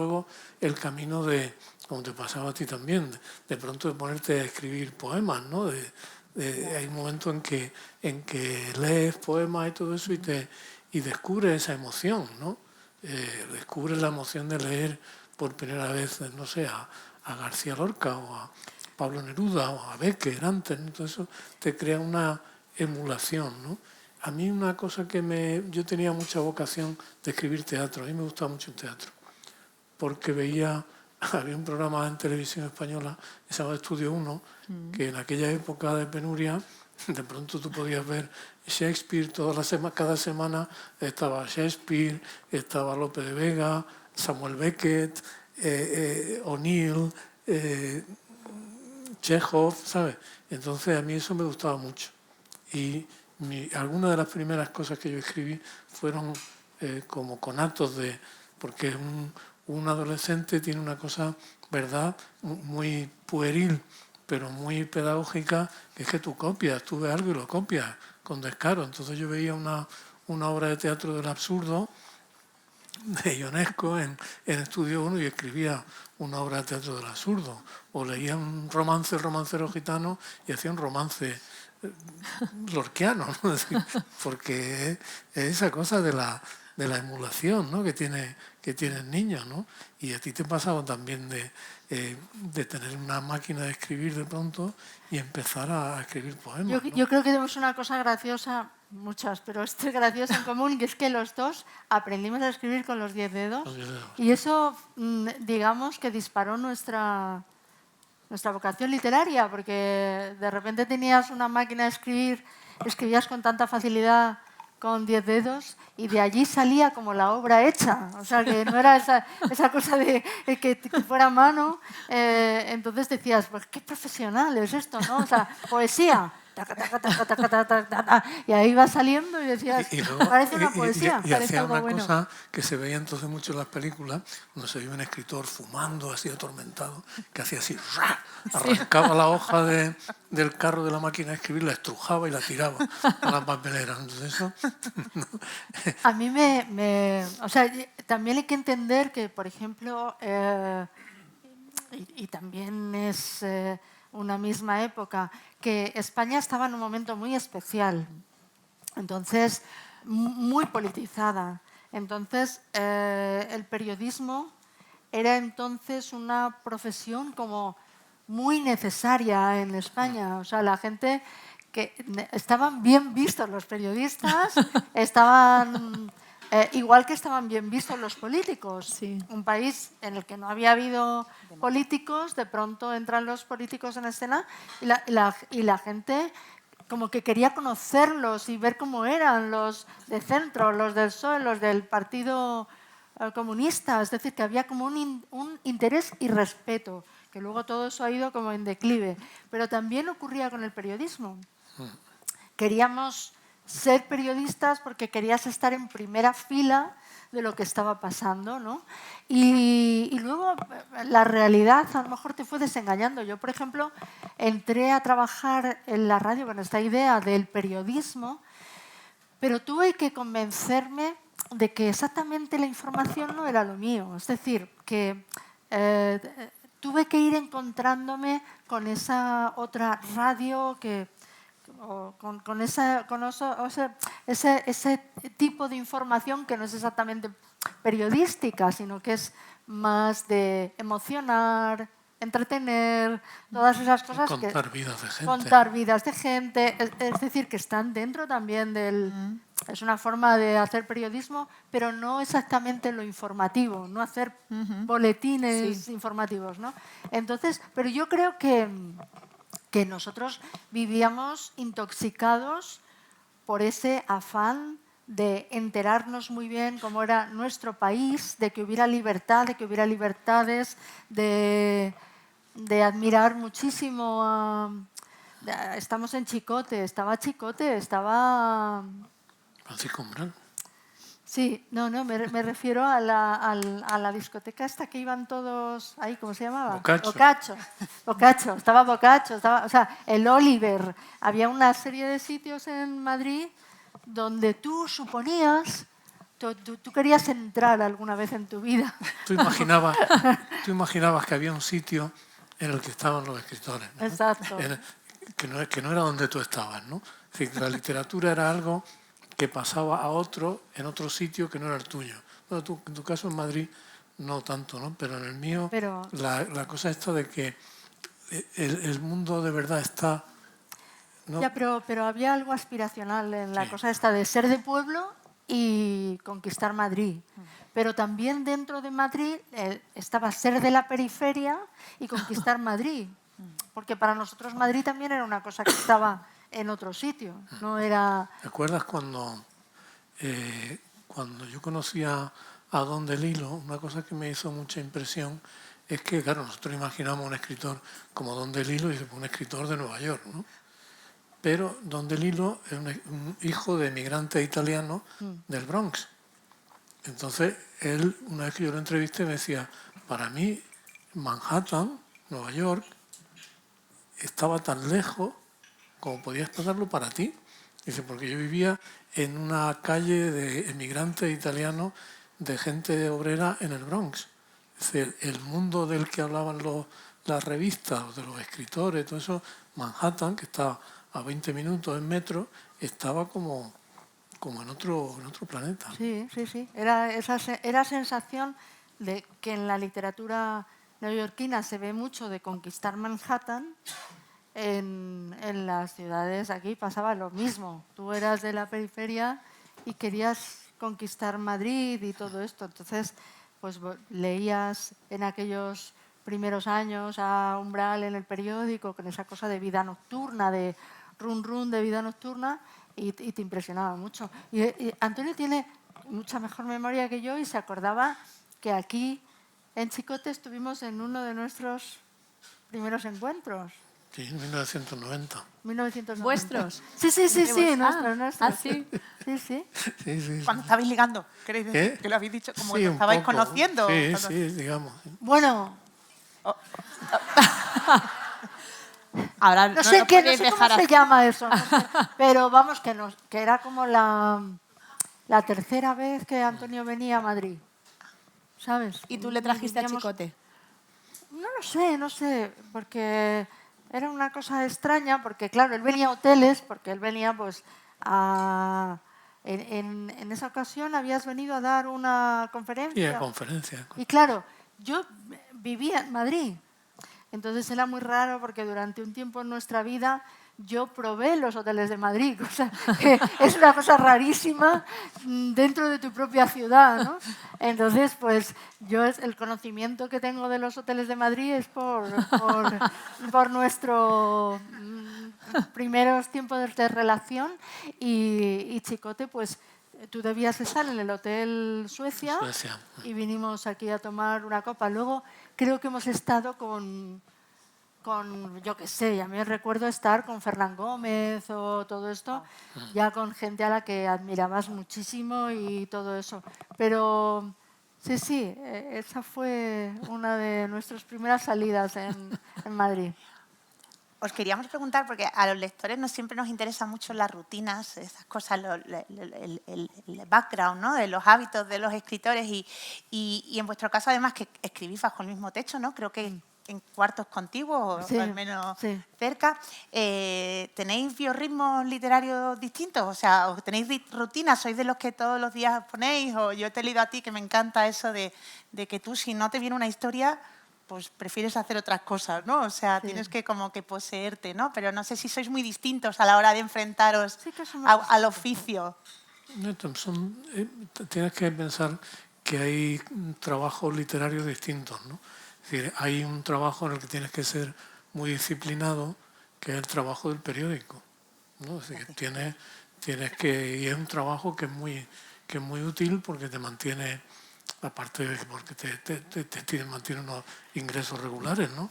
el camino de, como te pasaba a ti también, de pronto de ponerte a escribir poemas, ¿no? Hay un momento en que lees poemas y todo eso y descubres esa emoción, ¿no? Descubres la emoción de leer por primera vez, no sé, a García Lorca o a Pablo Neruda o a Becker antes, ¿no? Todo eso te crea una emulación, ¿no? A mí una cosa yo tenía mucha vocación de escribir teatro, a mí me gustaba mucho el teatro, porque había un programa en televisión española que se llama Estudio 1, que en aquella época de penuria, de pronto tú podías ver Shakespeare, cada semana estaba Shakespeare, estaba Lope de Vega, Samuel Beckett, O'Neill, Chekhov, ¿sabes? Entonces a mí eso me gustaba mucho. Y algunas de las primeras cosas que yo escribí fueron como conatos porque un adolescente tiene una cosa, ¿verdad?, muy pueril, pero muy pedagógica, que es que tú ves algo y lo copias con descaro. Entonces yo veía una obra de teatro del absurdo de Ionesco en Estudio 1 y escribía una obra de teatro del absurdo. O leía un romance, el romancero gitano, y hacía un romance lorquiano, ¿no? Es decir, porque es esa cosa de la emulación, ¿no?, que tiene el niño, ¿no? Y a ti te pasaba también de tener una máquina de escribir de pronto y empezar a escribir poemas, ¿no? Yo creo que tenemos una cosa graciosa, muchas, pero esto es graciosa en común, que es que los dos aprendimos a escribir con los 10 dedos. Los 10 dedos. Y eso, digamos, que disparó nuestra vocación literaria, porque de repente tenías una máquina de escribir, escribías con tanta facilidad con 10 dedos y de allí salía como la obra hecha. O sea, que no era esa cosa de que fuera a mano. Entonces decías, pues qué profesional es esto, ¿no? O sea, poesía. Y ahí va saliendo y decías, parece una poesía, y parece hacía algo una bueno. cosa que se veía entonces mucho en las películas, cuando se veía un escritor fumando así atormentado, que hacía así, ¡ra! Arrancaba la hoja del carro de la máquina de escribir, la estrujaba y la tiraba a la papelera. Entonces eso, no. A mí o sea, también hay que entender que, por ejemplo, y también es una misma época, que España estaba en un momento muy especial, entonces muy politizada. Entonces el periodismo era entonces una profesión como muy necesaria en España. O sea, la gente que estaban bien vistos los periodistas, estaban igual que estaban bien vistos los políticos. Sí. Un país en el que no había habido políticos, de pronto entran los políticos en escena y la gente como que quería conocerlos y ver cómo eran los de centro, los del PSOE, los del Partido Comunista. Es decir, que había como un interés y respeto, que luego todo eso ha ido como en declive. Pero también ocurría con el periodismo. Queríamos ser periodistas porque querías estar en primera fila de lo que estaba pasando, ¿no? Y luego la realidad a lo mejor te fue desengañando. Yo, por ejemplo, entré a trabajar en la radio con esta idea del periodismo, pero tuve que convencerme de que exactamente la información no era lo mío. Es decir, que tuve que ir encontrándome con esa otra radio con ese tipo de información que no es exactamente periodística, sino que es más de emocionar, entretener, todas esas cosas. Contar vidas de gente. Contar vidas de gente, es decir, que están dentro también del... Es una forma de hacer periodismo, pero no exactamente lo informativo, no hacer boletines informativos, ¿no? Entonces, pero yo creo que nosotros vivíamos intoxicados por ese afán de enterarnos muy bien cómo era nuestro país, de que hubiera libertad, de que hubiera libertades, de admirar muchísimo. Estamos en Chicote, estaba Francisco Umbral. Sí, no, me refiero a la discoteca esta que iban todos ahí, ¿cómo se llamaba? Boccaccio, estaba Boccaccio, o sea, el Oliver. Había una serie de sitios en Madrid donde tú suponías, tú querías entrar alguna vez en tu vida. Tú imaginabas que había un sitio en el que estaban los escritores, ¿no? Exacto. Que no era donde tú estabas, ¿no? Es decir, la literatura era algo que pasaba a otro en otro sitio que no era el tuyo. Bueno, en tu caso en Madrid no tanto, ¿no? Pero en el mío la cosa esta de que el mundo de verdad está... ¿no? Ya, pero había algo aspiracional en la cosa esta de ser de pueblo y conquistar Madrid. Pero también dentro de Madrid estaba ser de la periferia y conquistar Madrid. Porque para nosotros Madrid también era una cosa que estaba en otro sitio. No era... ¿Te acuerdas cuando yo conocía a Don DeLillo? Una cosa que me hizo mucha impresión es que, claro, nosotros imaginamos un escritor como Don DeLillo y un escritor de Nueva York, ¿no? Pero Don DeLillo es un hijo de emigrantes italianos del Bronx. Entonces, él, una vez que yo lo entrevisté, me decía, para mí, Manhattan, Nueva York, estaba tan lejos como podías pasarlo para ti. Dice, porque yo vivía en una calle de emigrantes italianos, de gente obrera en el Bronx. Es decir, el mundo del que hablaban las revistas, de los escritores, todo eso, Manhattan, que está a 20 minutos en metro, estaba como en otro planeta. Sí. Era sensación de que en la literatura neoyorquina se ve mucho de conquistar Manhattan. En las ciudades aquí pasaba lo mismo. Tú eras de la periferia y querías conquistar Madrid y todo esto. Entonces, pues leías en aquellos primeros años a Umbral en el periódico con esa cosa de vida nocturna, de run de vida nocturna, y te impresionaba mucho. Y Antonio tiene mucha mejor memoria que yo y se acordaba que aquí en Chicote estuvimos en uno de nuestros primeros encuentros. Sí, en 1990. 1990. ¿Vuestros? Sí, nuestros. ¿Ah, sí? Sí. Sí. Cuando estabais ligando, ¿queréis decir? Que lo habéis dicho como Sí, lo un estabais poco. conociendo. Sí, digamos. Bueno, Ahora no sé podéis cómo dejar se llama eso, no sé. Pero vamos, que era como la tercera vez que Antonio venía a Madrid, ¿sabes? ¿Y tú le trajiste a Veníamos- Chicote? No sé, porque era una cosa extraña, porque claro, él venía a hoteles, porque él venía pues a... En esa ocasión habías venido a dar una conferencia. Sí, a conferencia. Y claro, yo vivía en Madrid, entonces era muy raro porque durante un tiempo en nuestra vida yo probé los hoteles de Madrid, cosa que es una cosa rarísima dentro de tu propia ciudad, ¿no? Entonces, pues yo el conocimiento que tengo de los hoteles de Madrid es por nuestros primeros tiempos de relación y Chicote, pues tú debías estar en el Hotel Suecia y vinimos aquí a tomar una copa. Luego creo que hemos estado con yo qué sé, a mí recuerdo estar con Fernán Gómez o todo esto, ya con gente a la que admirabas muchísimo y todo eso. Pero sí, esa fue una de nuestras primeras salidas en Madrid. Os queríamos preguntar, porque a los lectores siempre nos interesan mucho las rutinas, esas cosas, el background, ¿no?, de los hábitos de los escritores y en vuestro caso además que escribís bajo el mismo techo, ¿no? Creo que en cuartos contiguos, Sí, o al menos sí. cerca. ¿Tenéis biorritmos literarios distintos? O sea, ¿os tenéis rutinas? ¿Sois de los que todos los días ponéis? O yo te he leído a ti que me encanta eso de que tú, si no te viene una historia, pues prefieres hacer otras cosas, ¿no? O sea, Sí. tienes que como que poseerte, ¿no? Pero no sé si sois muy distintos a la hora de enfrentaros Sí que somos al oficio. Tienes que pensar que hay trabajos literarios distintos, ¿no? Es decir, hay un trabajo en el que tienes que ser muy disciplinado, que es el trabajo del periódico, ¿no? Es decir, y es un trabajo que es muy útil porque te mantiene, aparte de porque te mantiene unos ingresos regulares, ¿no?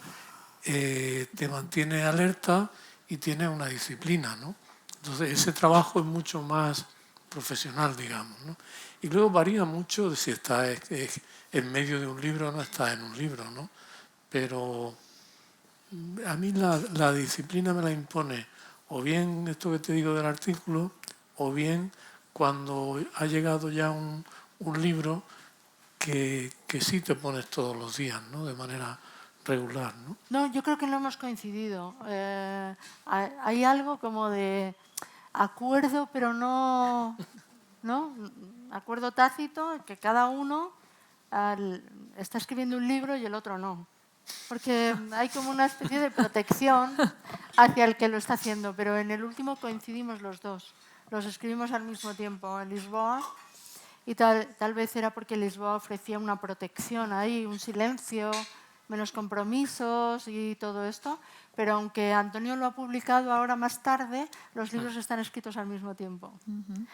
Te mantiene alerta y tiene una disciplina, ¿no? Entonces ese trabajo es mucho más profesional, digamos, ¿no? Y luego varía mucho de si estás en medio de un libro o no estás en un libro, ¿no? Pero a mí la disciplina me la impone o bien esto que te digo del artículo, o bien cuando ha llegado ya un libro que sí te pones todos los días, ¿no? De manera regular, ¿no? No, yo creo que no hemos coincidido. Hay algo como de acuerdo, pero no acuerdo tácito, que cada uno está escribiendo un libro y el otro no. Porque hay como una especie de protección hacia el que lo está haciendo, pero en el último coincidimos los dos. Los escribimos al mismo tiempo en Lisboa y tal vez era porque Lisboa ofrecía una protección ahí, un silencio, menos compromisos y todo esto, pero aunque Antonio lo ha publicado ahora más tarde, los libros están escritos al mismo tiempo.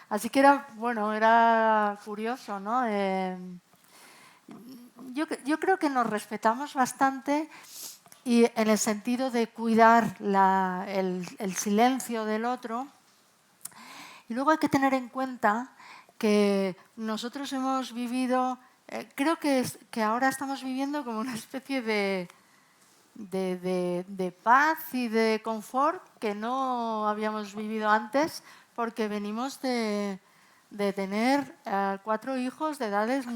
Así que era curioso, ¿no? Yo creo que nos respetamos bastante y en el sentido de cuidar el silencio del otro. Y luego hay que tener en cuenta que nosotros hemos vivido, creo que ahora estamos viviendo como una especie de paz y de confort que no habíamos vivido antes, porque venimos de tener 4 hijos de edades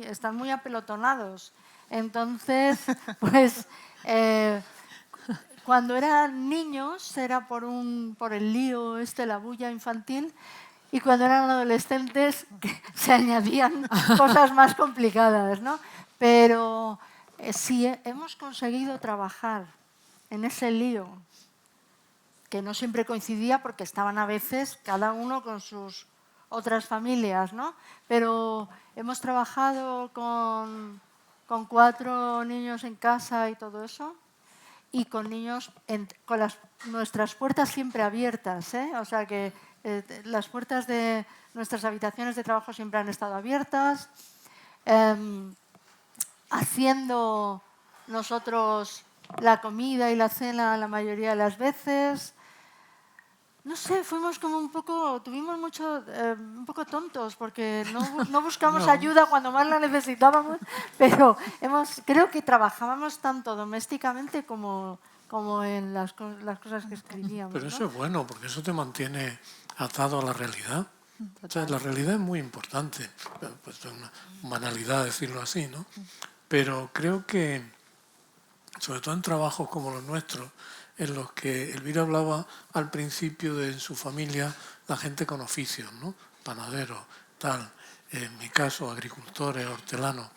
están muy apelotonados. Entonces, pues cuando eran niños era por el lío la bulla infantil, y cuando eran adolescentes se añadían cosas más complicadas, ¿no? Pero si hemos conseguido trabajar en ese lío, que no siempre coincidía porque estaban a veces cada uno con sus otras familias, ¿no? Pero hemos trabajado con 4 niños en casa y todo eso, y con niños con nuestras puertas siempre abiertas, ¿eh? O sea que las puertas de nuestras habitaciones de trabajo siempre han estado abiertas, haciendo nosotros la comida y la cena la mayoría de las veces. No sé, fuimos como un poco tontos, porque no buscamos ayuda cuando más la necesitábamos, pero creo que trabajábamos tanto domésticamente como en las cosas que escribíamos. Pero eso ¿no? es bueno, porque eso te mantiene atado a la realidad. O sea, la realidad es muy importante, pues es una banalidad decirlo así, ¿no? Pero creo que, sobre todo en trabajos como los nuestros, en los que Elvira hablaba al principio de su familia, la gente con oficios, ¿no? Panaderos, tal, en mi caso, agricultores, hortelanos.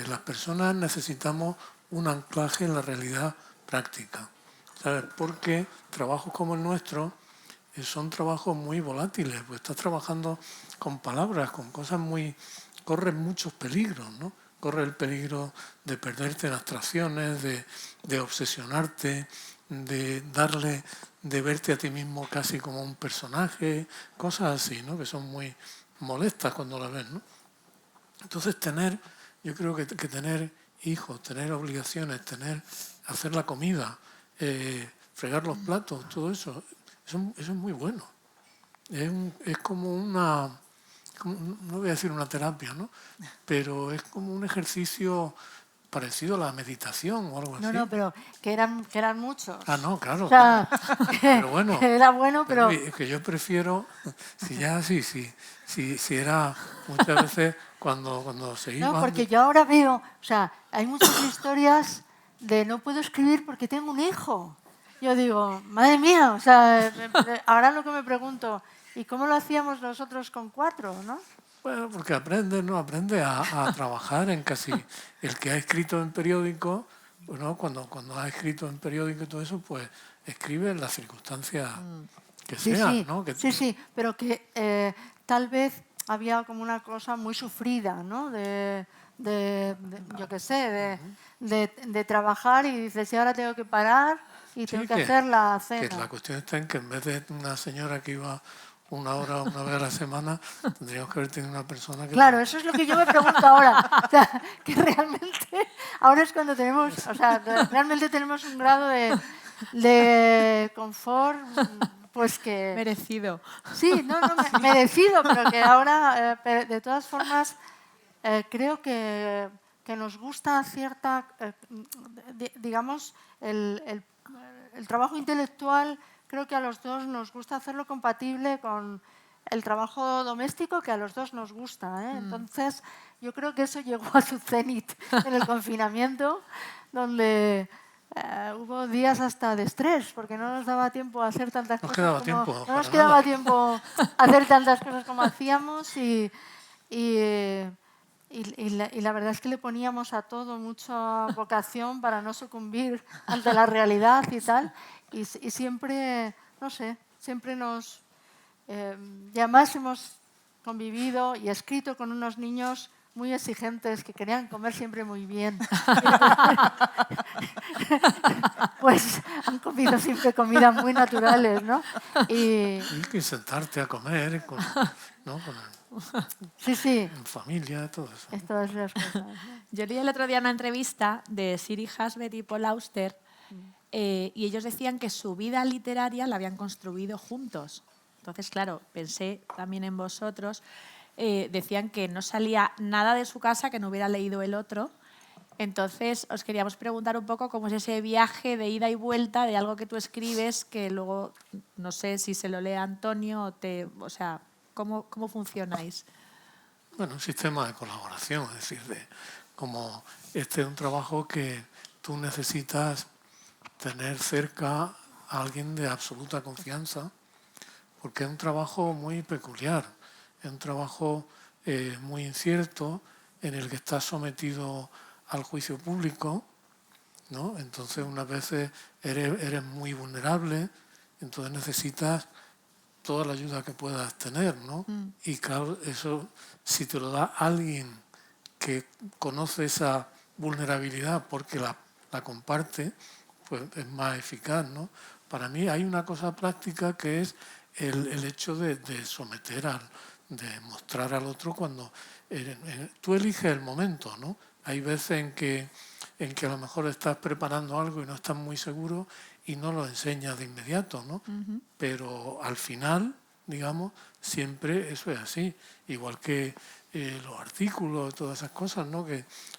Las personas necesitamos un anclaje en la realidad práctica, ¿sabes? Porque trabajos como el nuestro son trabajos muy volátiles, pues estás trabajando con palabras, con cosas corres muchos peligros, ¿no? Corres el peligro de perderte en abstracciones, de obsesionarte, de verte a ti mismo casi como un personaje, cosas así, ¿no? Que son muy molestas cuando las ves, ¿no? Entonces yo creo que tener hijos, tener obligaciones, hacer la comida, fregar los platos, todo eso es muy bueno. Es como una, no voy a decir una terapia, ¿no? Pero es como un ejercicio parecido a la meditación o algo así. No, pero que eran muchos. Ah, no, claro. O sea, Pero bueno. era bueno, pero... Es que yo prefiero, si era muchas veces cuando se iban... No, porque yo ahora veo, o sea, hay muchas historias de no puedo escribir porque tengo un hijo. Yo digo, madre mía, o sea, ahora lo que me pregunto, ¿y cómo lo hacíamos nosotros con 4, no? Bueno, porque aprende a trabajar en casi... El que ha escrito en periódico, bueno, cuando ha escrito en periódico y todo eso, pues escribe en las circunstancias que sean, ¿no? Sí, pero que tal vez había como una cosa muy sufrida, ¿no? Yo qué sé, de trabajar y dices, sí, ahora tengo que parar y tengo que hacer la cena. Que la cuestión está en que en vez de una señora que iba 1 hora, 1 vez a la semana, tendríamos que haber tenido una persona que... Claro, eso es lo que yo me pregunto ahora. O sea, que realmente ahora es cuando tenemos, o sea, realmente tenemos un grado de confort, pues que... Merecido. Sí, no, merecido, pero que ahora, de todas formas, creo que nos gusta cierta, digamos, el trabajo intelectual. Creo que a los dos nos gusta hacerlo compatible con el trabajo doméstico, que a los dos nos gusta, ¿eh? Entonces, yo creo que eso llegó a su cenit en el confinamiento, donde hubo días hasta de estrés, porque no nos daba tiempo a hacer tantas cosas. No nos quedaba tiempo a hacer tantas cosas como hacíamos y la verdad es que le poníamos a todo mucha vocación para no sucumbir ante la realidad y tal. Y siempre, no sé, siempre nos... y además hemos convivido y escrito con unos niños muy exigentes que querían comer siempre muy bien. Pues han comido siempre comidas muy naturales, ¿no? Y sentarte a comer, ¿no? En familia, todo eso. Todas esas cosas, ¿no? Yo leí el otro día una entrevista de Siri Husband y Paul Auster y ellos decían que su vida literaria la habían construido juntos. Entonces, claro, pensé también en vosotros. Decían que no salía nada de su casa que no hubiera leído el otro. Entonces, os queríamos preguntar un poco cómo es ese viaje de ida y vuelta de algo que tú escribes que luego, no sé si se lo lee Antonio o sea, ¿cómo funcionáis? Bueno, un sistema de colaboración, es decir, como este es un trabajo que tú necesitas tener cerca a alguien de absoluta confianza, porque es un trabajo muy peculiar, es un trabajo muy incierto en el que estás sometido al juicio público, ¿no? Entonces unas veces eres muy vulnerable, entonces necesitas toda la ayuda que puedas tener, ¿no? Y claro, eso si te lo da alguien que conoce esa vulnerabilidad porque la comparte, pues es más eficaz, ¿no? Para mí hay una cosa práctica que es el hecho de someter, de mostrar al otro cuando tú eliges el momento, ¿no? Hay veces en que a lo mejor estás preparando algo y no estás muy seguro y no lo enseñas de inmediato, ¿no? Pero al final, digamos, siempre eso es así. Igual que los artículos, todas esas cosas, ¿no?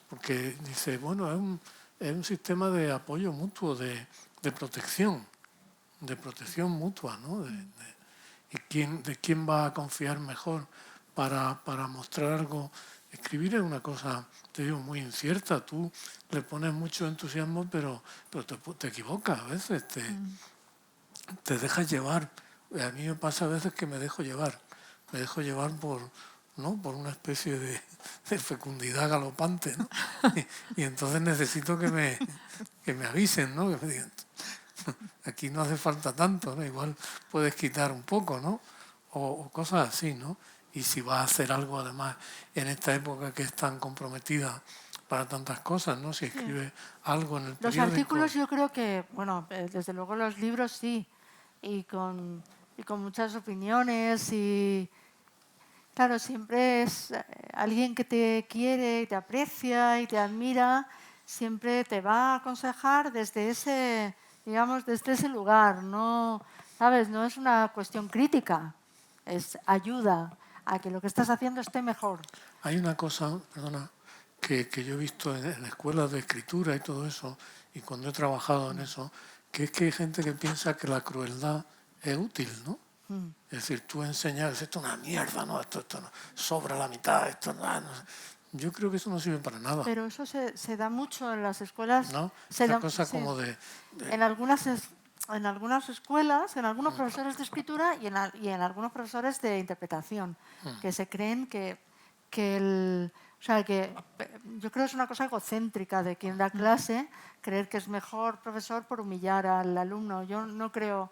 Porque dice, bueno, es un sistema de apoyo mutuo, de protección mutua, ¿no? ¿De quién va a confiar mejor para mostrar algo? Escribir es una cosa, te digo, muy incierta. Tú le pones mucho entusiasmo, pero te equivocas a veces, te dejas llevar. A mí me pasa a veces que me dejo llevar por una especie de fecundidad galopante, ¿no? Y entonces necesito que me avisen, ¿no? Que me digan, aquí no hace falta tanto, ¿no? Igual puedes quitar un poco, ¿no? O cosas así, ¿no? Y si vas a hacer algo, además, en esta época que es tan comprometida para tantas cosas, ¿no? Si escribes algo en el periódico... Los artículos yo creo que, bueno, desde luego los libros sí, y con muchas opiniones y... Claro, siempre es alguien que te quiere, te aprecia y te admira siempre te va a aconsejar desde ese, digamos, desde ese lugar. No, ¿sabes? No es una cuestión crítica, es ayuda a que lo que estás haciendo esté mejor. Hay una cosa, perdona, que yo he visto en escuelas de escritura y todo eso, y cuando he trabajado en eso, que es que hay gente que piensa que la crueldad es útil, ¿no? Es decir, tú enseñas, esto es una mierda, ¿no? Esto no, sobra la mitad, esto no, no. Yo creo que eso no sirve para nada. Pero eso se da mucho en las escuelas. ¿No? Se Esa da, cosa sí. como En algunas escuelas, en algunos profesores de escritura y en algunos profesores de interpretación, que se creen que o sea, que yo creo que es una cosa egocéntrica de quien da clase, creer que es mejor profesor por humillar al alumno. Yo no creo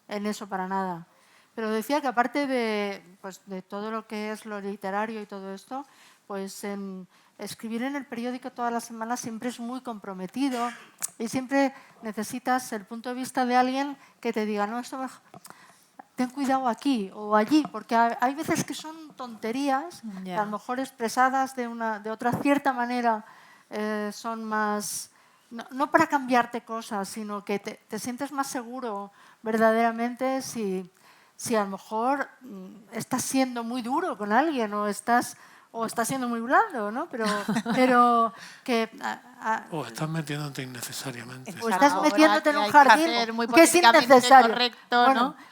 en eso para nada. Pero decía que aparte pues, de todo lo que es lo literario y todo esto, pues escribir en el periódico todas las semanas siempre es muy comprometido y siempre necesitas el punto de vista de alguien que te diga, no, esto mejor, ten cuidado aquí o allí, porque hay veces que son tonterías, que a lo mejor expresadas de otra cierta manera son más, no para cambiarte cosas, sino que te sientes más seguro verdaderamente si a lo mejor estás siendo muy duro con alguien o estás siendo muy blando, ¿no? Pero que... o estás metiéndote innecesariamente. O estás Ahora metiéndote en que un hay que jardín hacer muy que es políticamente innecesario. correcto, Bueno, ¿no?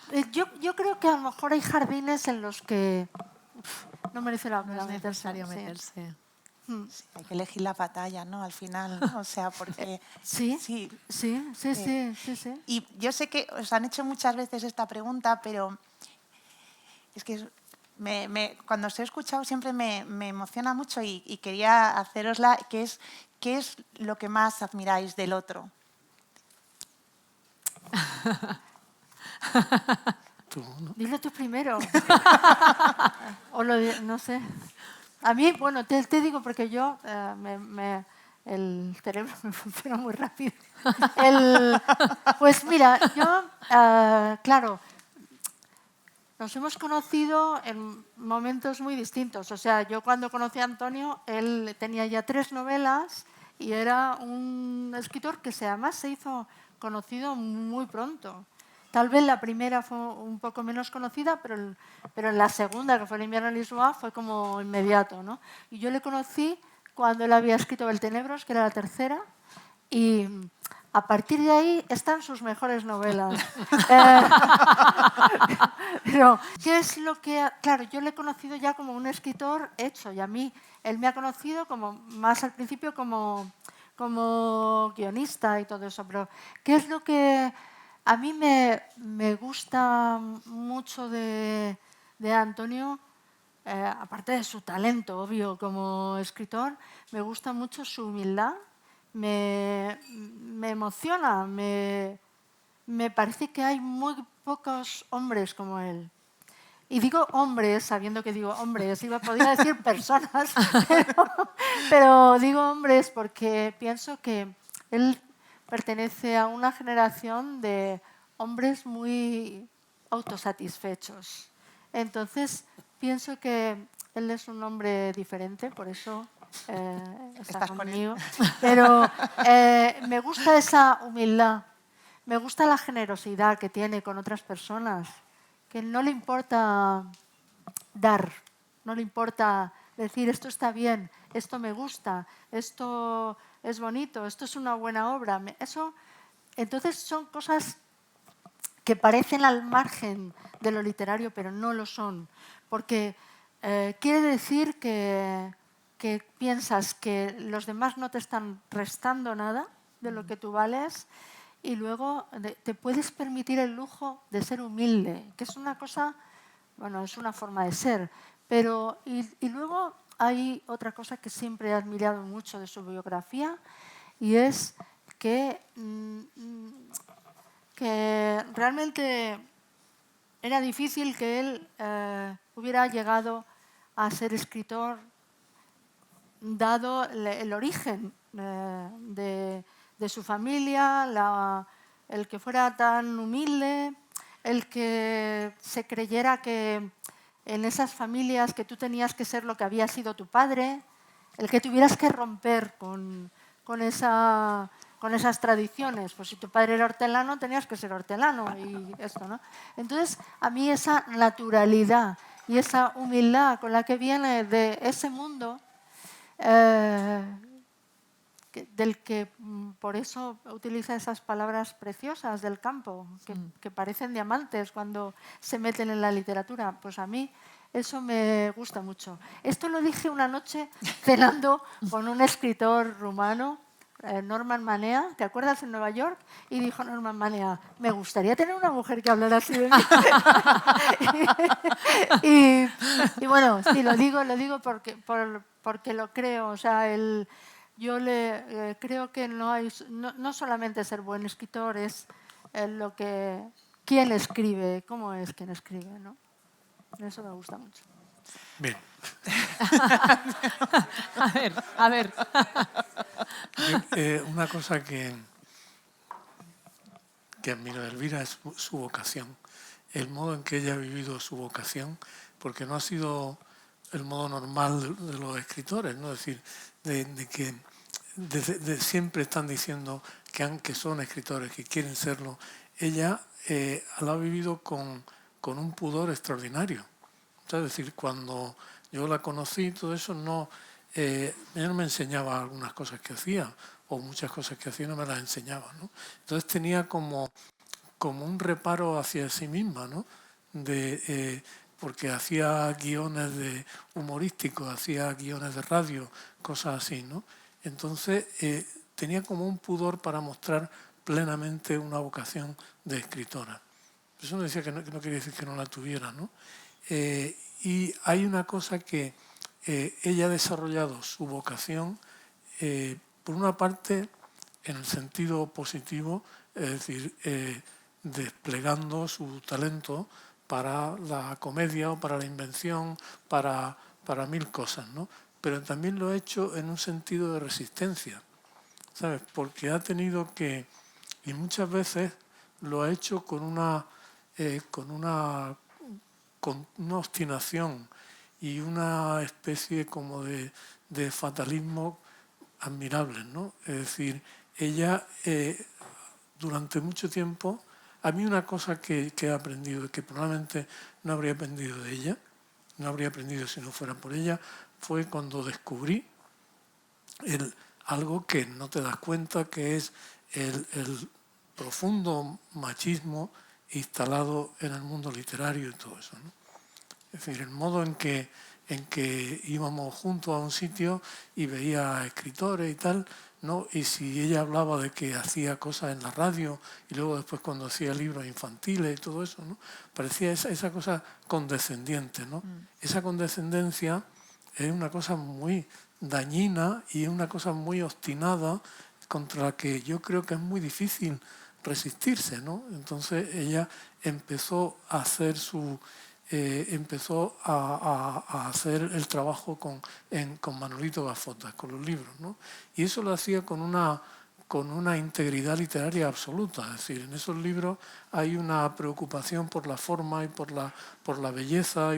yo creo que a lo mejor hay jardines en los que no merece la No pena es necesario sí. meterse. Sí, hay que elegir la batalla, ¿no? Al final, ¿no? O sea, porque... Sí, sí. sí, sí, sí, sí, sí. Y yo sé que os han hecho muchas veces esta pregunta, pero es que cuando os he escuchado siempre me emociona mucho y quería hacerosla, que es ¿qué es lo que más admiráis del otro? Tú, ¿no? Dilo tú primero. No sé. A mí, bueno, te digo porque yo, el cerebro me funciona muy rápido. Pues mira, yo, claro, nos hemos conocido en momentos muy distintos. O sea, yo cuando conocí a Antonio, él tenía ya 3 novelas y era un escritor que además se hizo conocido muy pronto. Tal vez la primera fue un poco menos conocida, pero en la segunda, que fue El invierno en Lisboa, fue como inmediato, ¿no? Y yo le conocí cuando él había escrito Beltenebros, que era la tercera, y a partir de ahí están sus mejores novelas. Pero, ¿qué es lo que...? Claro, yo le he conocido ya como un escritor hecho, y a mí, él me ha conocido como más al principio como guionista y todo eso, pero ¿qué es lo que a mí me gusta mucho de Antonio? Aparte de su talento, obvio, como escritor, me gusta mucho su humildad, me emociona, me parece que hay muy pocos hombres como él. Y digo hombres, sabiendo que digo hombres, podría decir personas, pero digo hombres porque pienso que él pertenece a una generación de hombres muy autosatisfechos. Entonces, pienso que él es un hombre diferente, por eso está conmigo. Pero me gusta esa humildad, me gusta la generosidad que tiene con otras personas, que no le importa dar, no le importa decir esto está bien, esto me gusta, esto es bonito, esto es una buena obra. Entonces son cosas que parecen al margen de lo literario, pero no lo son, porque quiere decir que piensas que los demás no te están restando nada de lo que tú vales y luego te puedes permitir el lujo de ser humilde, que es una cosa, bueno, es una forma de ser, pero y luego hay otra cosa que siempre he admirado mucho de su biografía y es que realmente era difícil que él hubiera llegado a ser escritor dado el origen de su familia, el que fuera tan humilde, el que se creyera que en esas familias que tú tenías que ser lo que había sido tu padre, el que tuvieras que romper con con esas tradiciones. Pues si tu padre era hortelano, tenías que ser hortelano y esto, ¿no? Entonces, a mí esa naturalidad y esa humildad con la que viene de ese mundo, del que por eso utiliza esas palabras preciosas del campo, que parecen diamantes cuando se meten en la literatura, pues a mí eso me gusta mucho. Esto lo dije una noche cenando con un escritor rumano, Norman Manea, ¿te acuerdas, en Nueva York? Y dijo Norman Manea, me gustaría tener una mujer que hablara así de mí. y bueno, sí, lo digo porque lo creo. O sea, yo creo que no solamente ser buen escritor, es quién escribe, cómo es quien escribe, ¿no? Eso me gusta mucho. Bien. A ver. Una cosa que admiro de Elvira es su vocación, el modo en que ella ha vivido su vocación, porque no ha sido el modo normal de los escritores, ¿no? Es decir, de que siempre están diciendo que son escritores, que quieren serlo. Ella lo ha vivido con un pudor extraordinario. Es decir, cuando yo la conocí, todo eso ella no me enseñaba algunas cosas que hacía, o muchas cosas que hacía no me las enseñaba, ¿no? Entonces tenía como un reparo hacia sí misma, ¿no? Porque hacía guiones humorísticos, hacía guiones de radio, cosas así, ¿no? Entonces tenía como un pudor para mostrar plenamente una vocación de escritora. Eso no decía que no quería decir que no la tuviera, ¿no? Y hay una cosa que ella ha desarrollado su vocación, por una parte, en el sentido positivo, es decir, desplegando su talento para la comedia o para la invención, para mil cosas, ¿no? Pero también lo ha hecho en un sentido de resistencia, ¿sabes? Porque ha tenido que, y muchas veces lo ha hecho con una obstinación y una especie como de fatalismo admirable, ¿no? Es decir, ella durante mucho tiempo, a mí una cosa que he aprendido, que probablemente no habría aprendido de ella, no habría aprendido si no fuera por ella, fue cuando descubrí algo que no te das cuenta, que es el profundo machismo instalado en el mundo literario y todo eso, ¿no? Es decir, el modo en que íbamos juntos a un sitio y veía escritores y tal, ¿no? Y si ella hablaba de que hacía cosas en la radio y luego después cuando hacía libros infantiles y todo eso, ¿no? Parecía esa cosa condescendiente, ¿no? Esa condescendencia es una cosa muy dañina y es una cosa muy obstinada contra la que yo creo que es muy difícil resistirse, ¿no? Entonces ella empezó a hacer a hacer el trabajo con Manolito Gafotas, con los libros, ¿no? Y eso lo hacía con una integridad literaria absoluta. Es decir, en esos libros hay una preocupación por la forma y por la belleza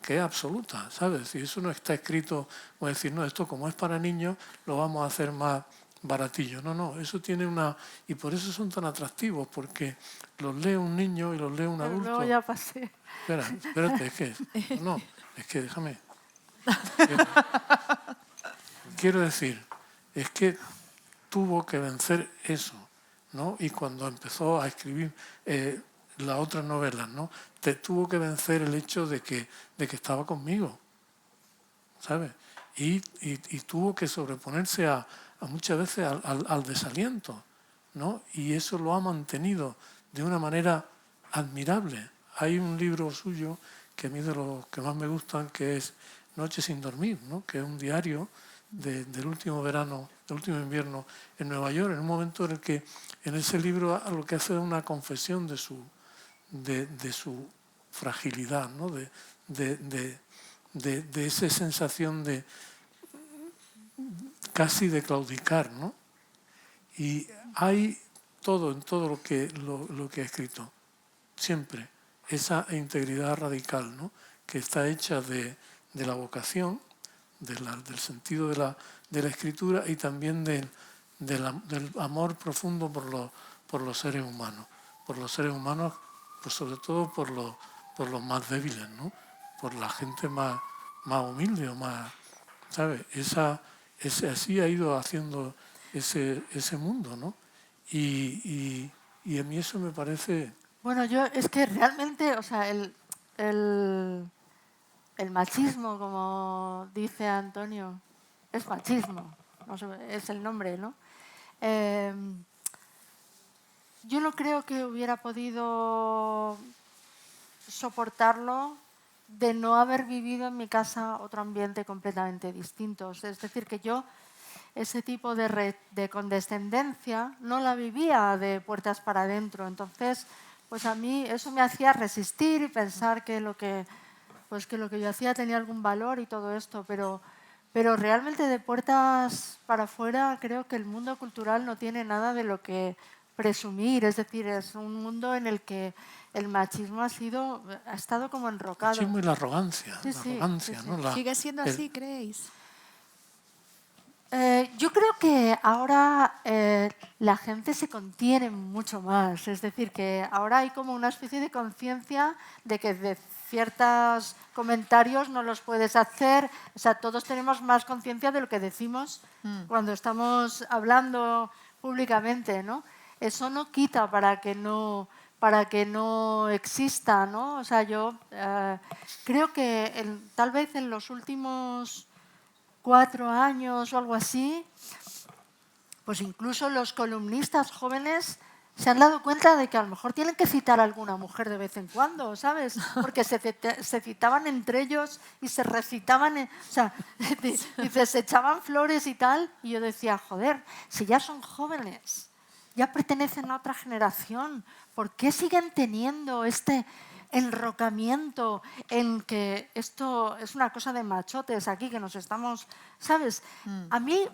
que es absoluta, ¿sabes? Y eso no está escrito como decir, no, esto como es para niños lo vamos a hacer más baratillo. No, eso tiene y por eso son tan atractivos, porque los lee un niño y los lee un adulto. Luego ya pasé. Espérate, es que déjame. Quiero decir, es que tuvo que vencer eso, ¿no? Y cuando empezó a escribir las otras novelas, ¿no? Tuvo que vencer el hecho de que estaba conmigo, ¿sabes? Y tuvo que sobreponerse a muchas veces al desaliento, ¿no? Y eso lo ha mantenido de una manera admirable. Hay un libro suyo que a mí de los que más me gustan, que es Noche sin dormir, ¿no? Que es un diario del último verano, del último invierno en Nueva York, en un momento en el que en ese libro lo que hace es una confesión de su fragilidad, ¿no? de esa sensación de casi de claudicar, ¿no? Y hay en todo lo que ha escrito, siempre esa integridad radical, ¿no? Que está hecha de la vocación, del sentido de la escritura y también del amor profundo por los seres humanos. Por los seres humanos, pues sobre todo por los más débiles, ¿no? Por la gente más humilde o más, ¿sabes? Así ha ido haciendo ese mundo, ¿no? Y a mí eso me parece... Bueno, es que realmente, o sea, el machismo, como dice Antonio, es machismo, no sé, es el nombre, ¿no? Yo no creo que hubiera podido soportarlo de no haber vivido en mi casa otro ambiente completamente distinto. Es decir, que yo ese tipo de condescendencia no la vivía de puertas para adentro. Entonces, pues a mí eso me hacía resistir y pensar que lo que yo hacía tenía algún valor y todo esto, pero realmente de puertas para afuera creo que el mundo cultural no tiene nada de lo que presumir. Es decir, es un mundo en el que el machismo ha estado como enrocado. El machismo y la arrogancia. Sí, sí, ¿no? ¿Sigue siendo así, creéis? Yo creo que ahora la gente se contiene mucho más. Es decir, que ahora hay como una especie de conciencia de que de ciertos comentarios no los puedes hacer. O sea, todos tenemos más conciencia de lo que decimos cuando estamos hablando públicamente, ¿no? Eso no quita para que no exista, ¿no? O sea, yo creo que tal vez en los últimos 4 años o algo así, pues incluso los columnistas jóvenes se han dado cuenta de que a lo mejor tienen que citar a alguna mujer de vez en cuando, ¿sabes? Porque se citaban entre ellos y se recitaban, o sea, se echaban flores y tal, y yo decía, joder, si ya son jóvenes, ya pertenecen a otra generación, ¿por qué siguen teniendo este enrocamiento en que esto es una cosa de machotes aquí, que nos estamos, ¿sabes? A mí,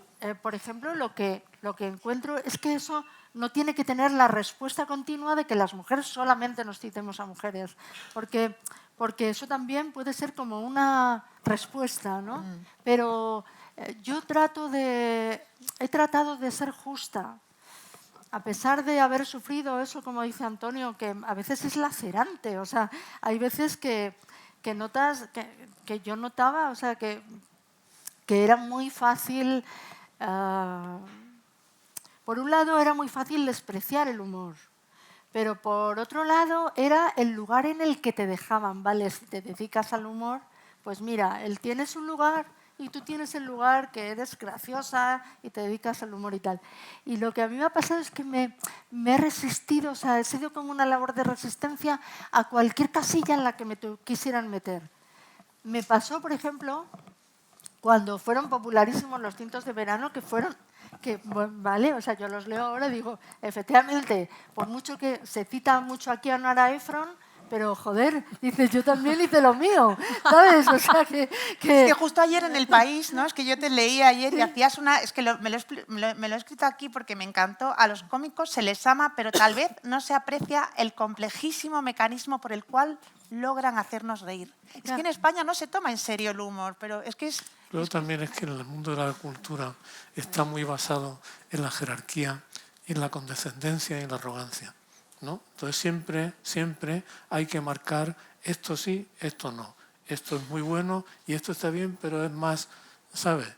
por ejemplo, lo que encuentro es que eso no tiene que tener la respuesta continua de que las mujeres solamente nos citemos a mujeres, porque eso también puede ser como una respuesta, ¿no? Pero yo he tratado de ser justa. A pesar de haber sufrido eso, como dice Antonio, que a veces es lacerante. O sea, hay veces que notas, que yo notaba, o sea, que era muy fácil. Por un lado, era muy fácil despreciar el humor. Pero por otro lado, era el lugar en el que te dejaban, ¿vale? Si te dedicas al humor, pues mira, él tiene su lugar y tú tienes el lugar que eres graciosa y te dedicas al humor y tal. Y lo que a mí me ha pasado es que me he resistido, o sea, he sido como una labor de resistencia a cualquier casilla en la que me quisieran meter. Me pasó, por ejemplo, cuando fueron popularísimos los tintos de verano, vale, o sea, yo los leo ahora y digo, efectivamente, por mucho que se cita mucho aquí a Nora Ephron, pero joder, dices, yo también hice lo mío, ¿sabes? O sea, Es que justo ayer en El País, ¿no? Es que yo te leí ayer y hacías una... Es que me lo he escrito aquí porque me encantó. A los cómicos se les ama, pero tal vez no se aprecia el complejísimo mecanismo por el cual logran hacernos reír. Es que en España no se toma en serio el humor, pero es que es... Luego también es que en el mundo de la cultura está muy basado en la jerarquía, en la condescendencia y en la arrogancia, ¿no? Entonces siempre hay que marcar esto sí, esto no. Esto es muy bueno y esto está bien, pero es más, ¿sabes?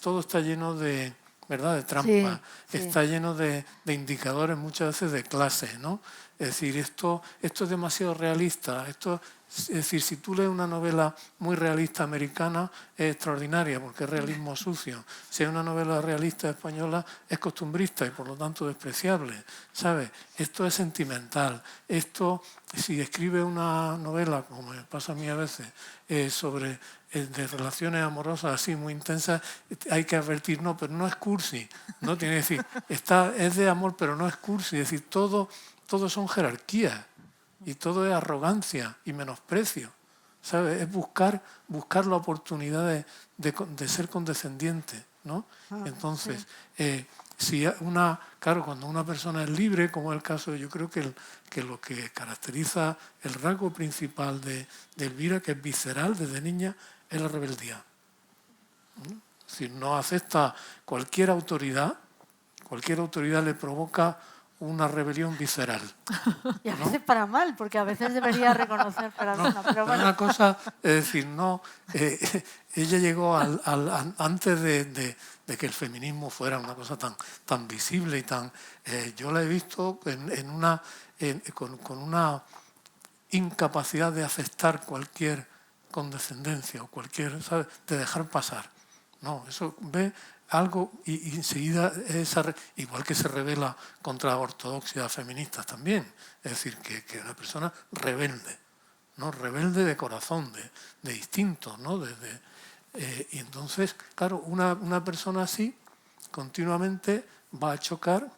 Todo está lleno de, ¿verdad?, de trampa. Sí. Está lleno de indicadores muchas veces de clase, ¿no? Es decir, esto es demasiado realista. Es decir, si tú lees una novela muy realista americana, es extraordinaria porque es realismo sucio. Si es una novela realista española, es costumbrista y por lo tanto despreciable, ¿sabes? Esto es sentimental. Esto, si escribe una novela, como me pasa a mí a veces, sobre de relaciones amorosas así muy intensas, hay que advertir, no, pero no es cursi, ¿no? Tiene que decir, es de amor, pero no es cursi. Es decir, todo son jerarquías. Y todo es arrogancia y menosprecio, ¿sabes? Es buscar la oportunidad de ser condescendiente, ¿no? Entonces, claro, cuando una persona es libre, como es el caso, yo creo que lo que caracteriza el rasgo principal de Elvira, que es visceral desde niña, es la rebeldía. ¿No? Si no acepta cualquier autoridad, cualquier autoridad le provoca una rebelión visceral. Y a veces para mal, porque a veces debería reconocer para bien. Pero bueno. Una cosa, es decir, no, ella llegó antes de que el feminismo fuera una cosa tan visible y tan... yo la he visto con una incapacidad de aceptar cualquier condescendencia o cualquier, ¿sabes?, de dejar pasar. No, eso ve algo y enseguida igual que se revela contra ortodoxias feministas también. Es decir, que una persona rebelde, ¿no? Rebelde de corazón, de instinto, ¿no? Y entonces, claro, una persona así continuamente va a chocar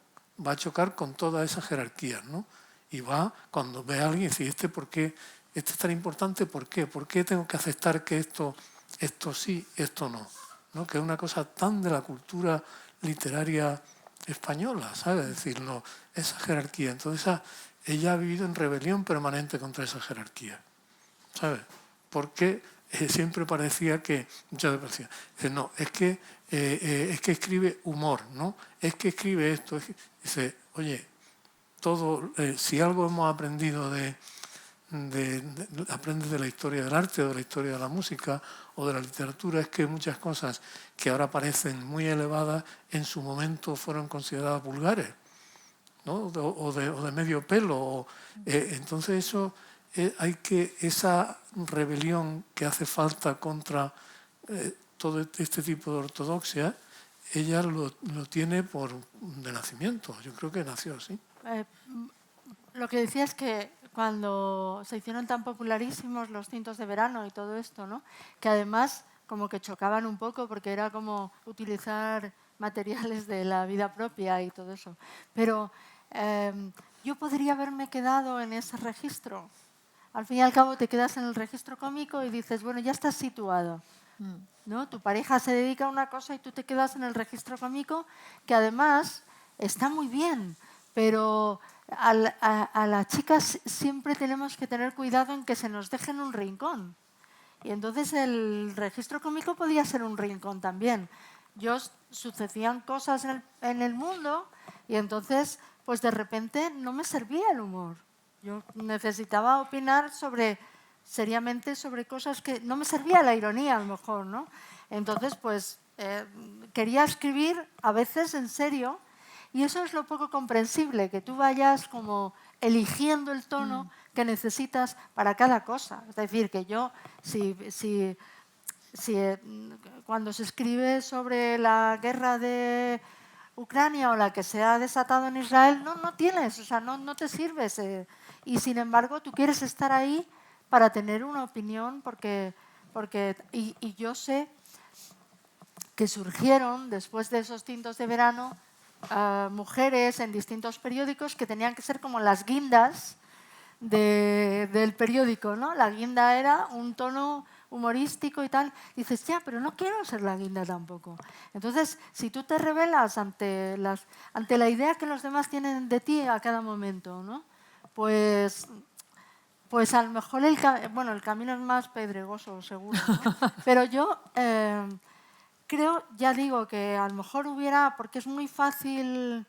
con todas esas jerarquías, ¿no? Y cuando ve a alguien y dice, ¿por qué? ¿Este es tan importante? ¿Por qué? ¿Por qué tengo que aceptar que esto sí, esto no? ¿No? Que es una cosa tan de la cultura literaria española, ¿sabes? Es decir, esa jerarquía. Entonces ella ha vivido en rebelión permanente contra esa jerarquía, ¿sabes? Porque siempre parecía que, muchas veces decía, no, es que escribe humor, ¿no? Es que escribe esto. Dice, oye, si algo hemos aprendido aprendes de la historia del arte o de la historia de la música o de la literatura, es que muchas cosas que ahora parecen muy elevadas en su momento fueron consideradas vulgares, ¿no? o de medio pelo. Entonces eso esa rebelión que hace falta contra todo este tipo de ortodoxia, ella lo tiene de nacimiento. Yo creo que nació así. Lo que decía es que cuando se hicieron tan popularísimos los cintos de verano y todo esto, ¿no? Que además como que chocaban un poco porque era como utilizar materiales de la vida propia y todo eso. Pero yo podría haberme quedado en ese registro. Al fin y al cabo te quedas en el registro cómico y dices, bueno, ya estás situado, ¿no? Tu pareja se dedica a una cosa y tú te quedas en el registro cómico, que además está muy bien, pero a las chicas siempre tenemos que tener cuidado en que se nos deje en un rincón. Y entonces el registro cómico podía ser un rincón también. Sucedían cosas en el mundo y entonces, pues de repente no me servía el humor. Yo necesitaba opinar seriamente sobre cosas que no me servía la ironía a lo mejor, ¿no? Entonces, pues quería escribir a veces en serio. Y eso es lo poco comprensible, que tú vayas como eligiendo el tono que necesitas para cada cosa. Es decir, que yo, cuando se escribe sobre la guerra de Ucrania o la que se ha desatado en Israel, no tienes, o sea, no te sirves. Y sin embargo, tú quieres estar ahí para tener una opinión, y yo sé que surgieron, después de esos cintos de verano, mujeres en distintos periódicos que tenían que ser como las guindas del periódico, ¿no? La guinda era un tono humorístico y tal. Dices, ya, pero no quiero ser la guinda tampoco. Entonces, si tú te rebelas ante la idea que los demás tienen de ti a cada momento, ¿no? Pues a lo mejor el camino es más pedregoso, seguro, ¿no? Pero yo... creo, ya digo, que a lo mejor porque es muy fácil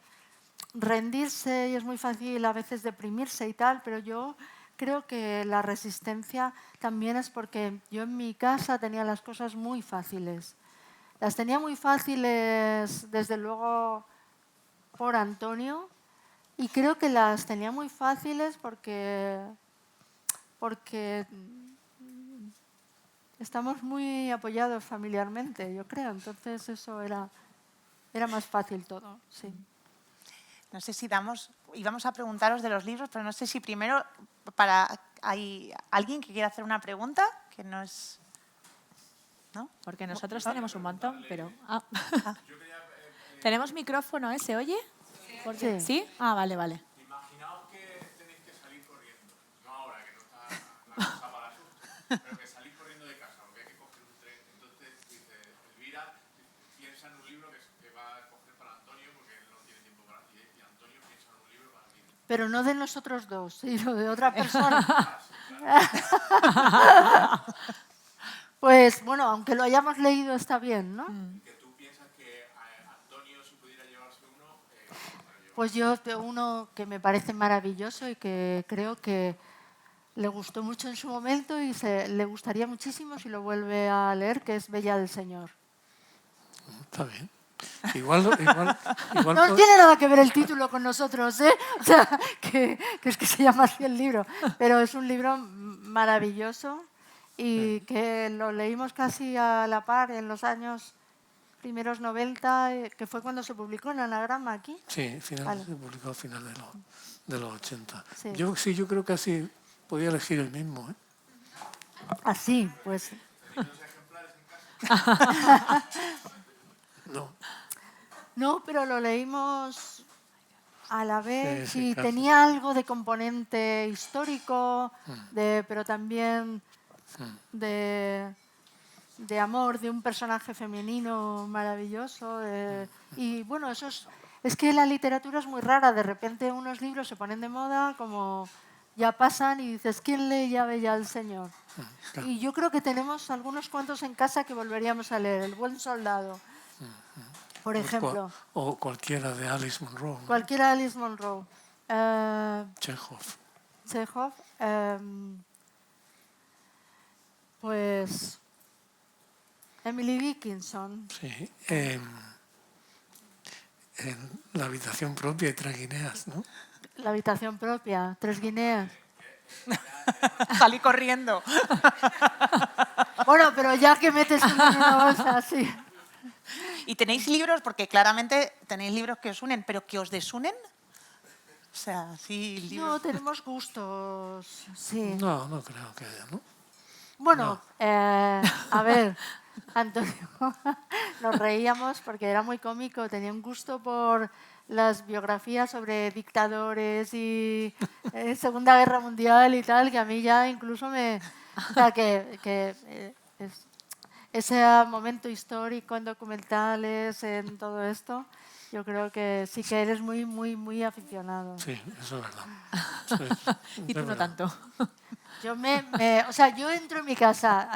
rendirse y es muy fácil a veces deprimirse y tal, pero yo creo que la resistencia también es porque yo en mi casa tenía las cosas muy fáciles. Las tenía muy fáciles, desde luego, por Antonio, y creo que las tenía muy fáciles porque estamos muy apoyados familiarmente, yo creo. Entonces eso era más fácil todo, sí. No sé si íbamos a preguntaros de los libros, pero no sé si primero hay alguien que quiera hacer una pregunta, que no es... ¿No? Porque nosotros tenemos un montón, pero... ¿Tenemos micrófono, ¿Se oye? Sí. ¿Sí? Ah, vale. Imaginaos que tenéis que salir corriendo. No ahora, que no está la cosa para susto, pero que salís corriendo de casa, porque hay que coger un tren. Entonces, dice Elvira, piensa en un libro que va a coger para Antonio, porque él no tiene tiempo para ti, y Antonio piensa en un libro para ti. Pero no de nosotros dos, sino de otra persona. Pues, bueno, aunque lo hayamos leído está bien, ¿no? Que tú piensas que Antonio, si pudiera llevarse uno, Pues yo, uno que me parece maravilloso y que creo que le gustó mucho en su momento y le gustaría muchísimo si lo vuelve a leer, que es Bella del Señor. Está bien. Igual No tiene nada que ver el título con nosotros, ¿eh? O sea, que es que se llama así el libro. Pero es un libro maravilloso y que lo leímos casi a la par en los años primeros 90, que fue cuando se publicó en Anagrama aquí. Sí, Vale. se publicó a final de los 80. Sí. Yo creo que así podía elegir el mismo. ¿Eh? Así, pues. No. No, pero lo leímos a la vez Sí, y casi. tenía algo de componente histórico, pero también de amor, de un personaje femenino maravilloso. Y bueno, es que la literatura es muy rara. De repente unos libros se ponen de moda, como ya pasan y dices, ¿quién lee ya Bella al Señor? Claro. Y yo creo que tenemos algunos cuantos en casa que volveríamos a leer. El Buen Soldado, por ejemplo. O cualquiera de Alice Munro. ¿No? Cualquiera de Alice Munro. Chekhov. Chekhov. Pues Emily Dickinson. Sí. En La habitación propia y 3 guineas, ¿no? La habitación propia, 3 guineas. Salí corriendo. Bueno, pero ya que metes uno en una bolsa, sí. ¿Y tenéis libros? Porque claramente tenéis libros que os unen, pero que os desunen. O sea, sí, libros... No, tenemos gustos, sí. No, no creo que haya, ¿no? Bueno, a ver, Antonio, nos reíamos porque era muy cómico, tenía un gusto por las biografías sobre dictadores y Segunda Guerra Mundial y tal, que a mí ya incluso me... O sea, ese momento histórico en documentales, en todo esto, yo creo que sí que eres muy, muy, muy aficionado. Sí, eso es verdad. Sí, Y tú es no verdad. tanto. Yo entro en mi casa,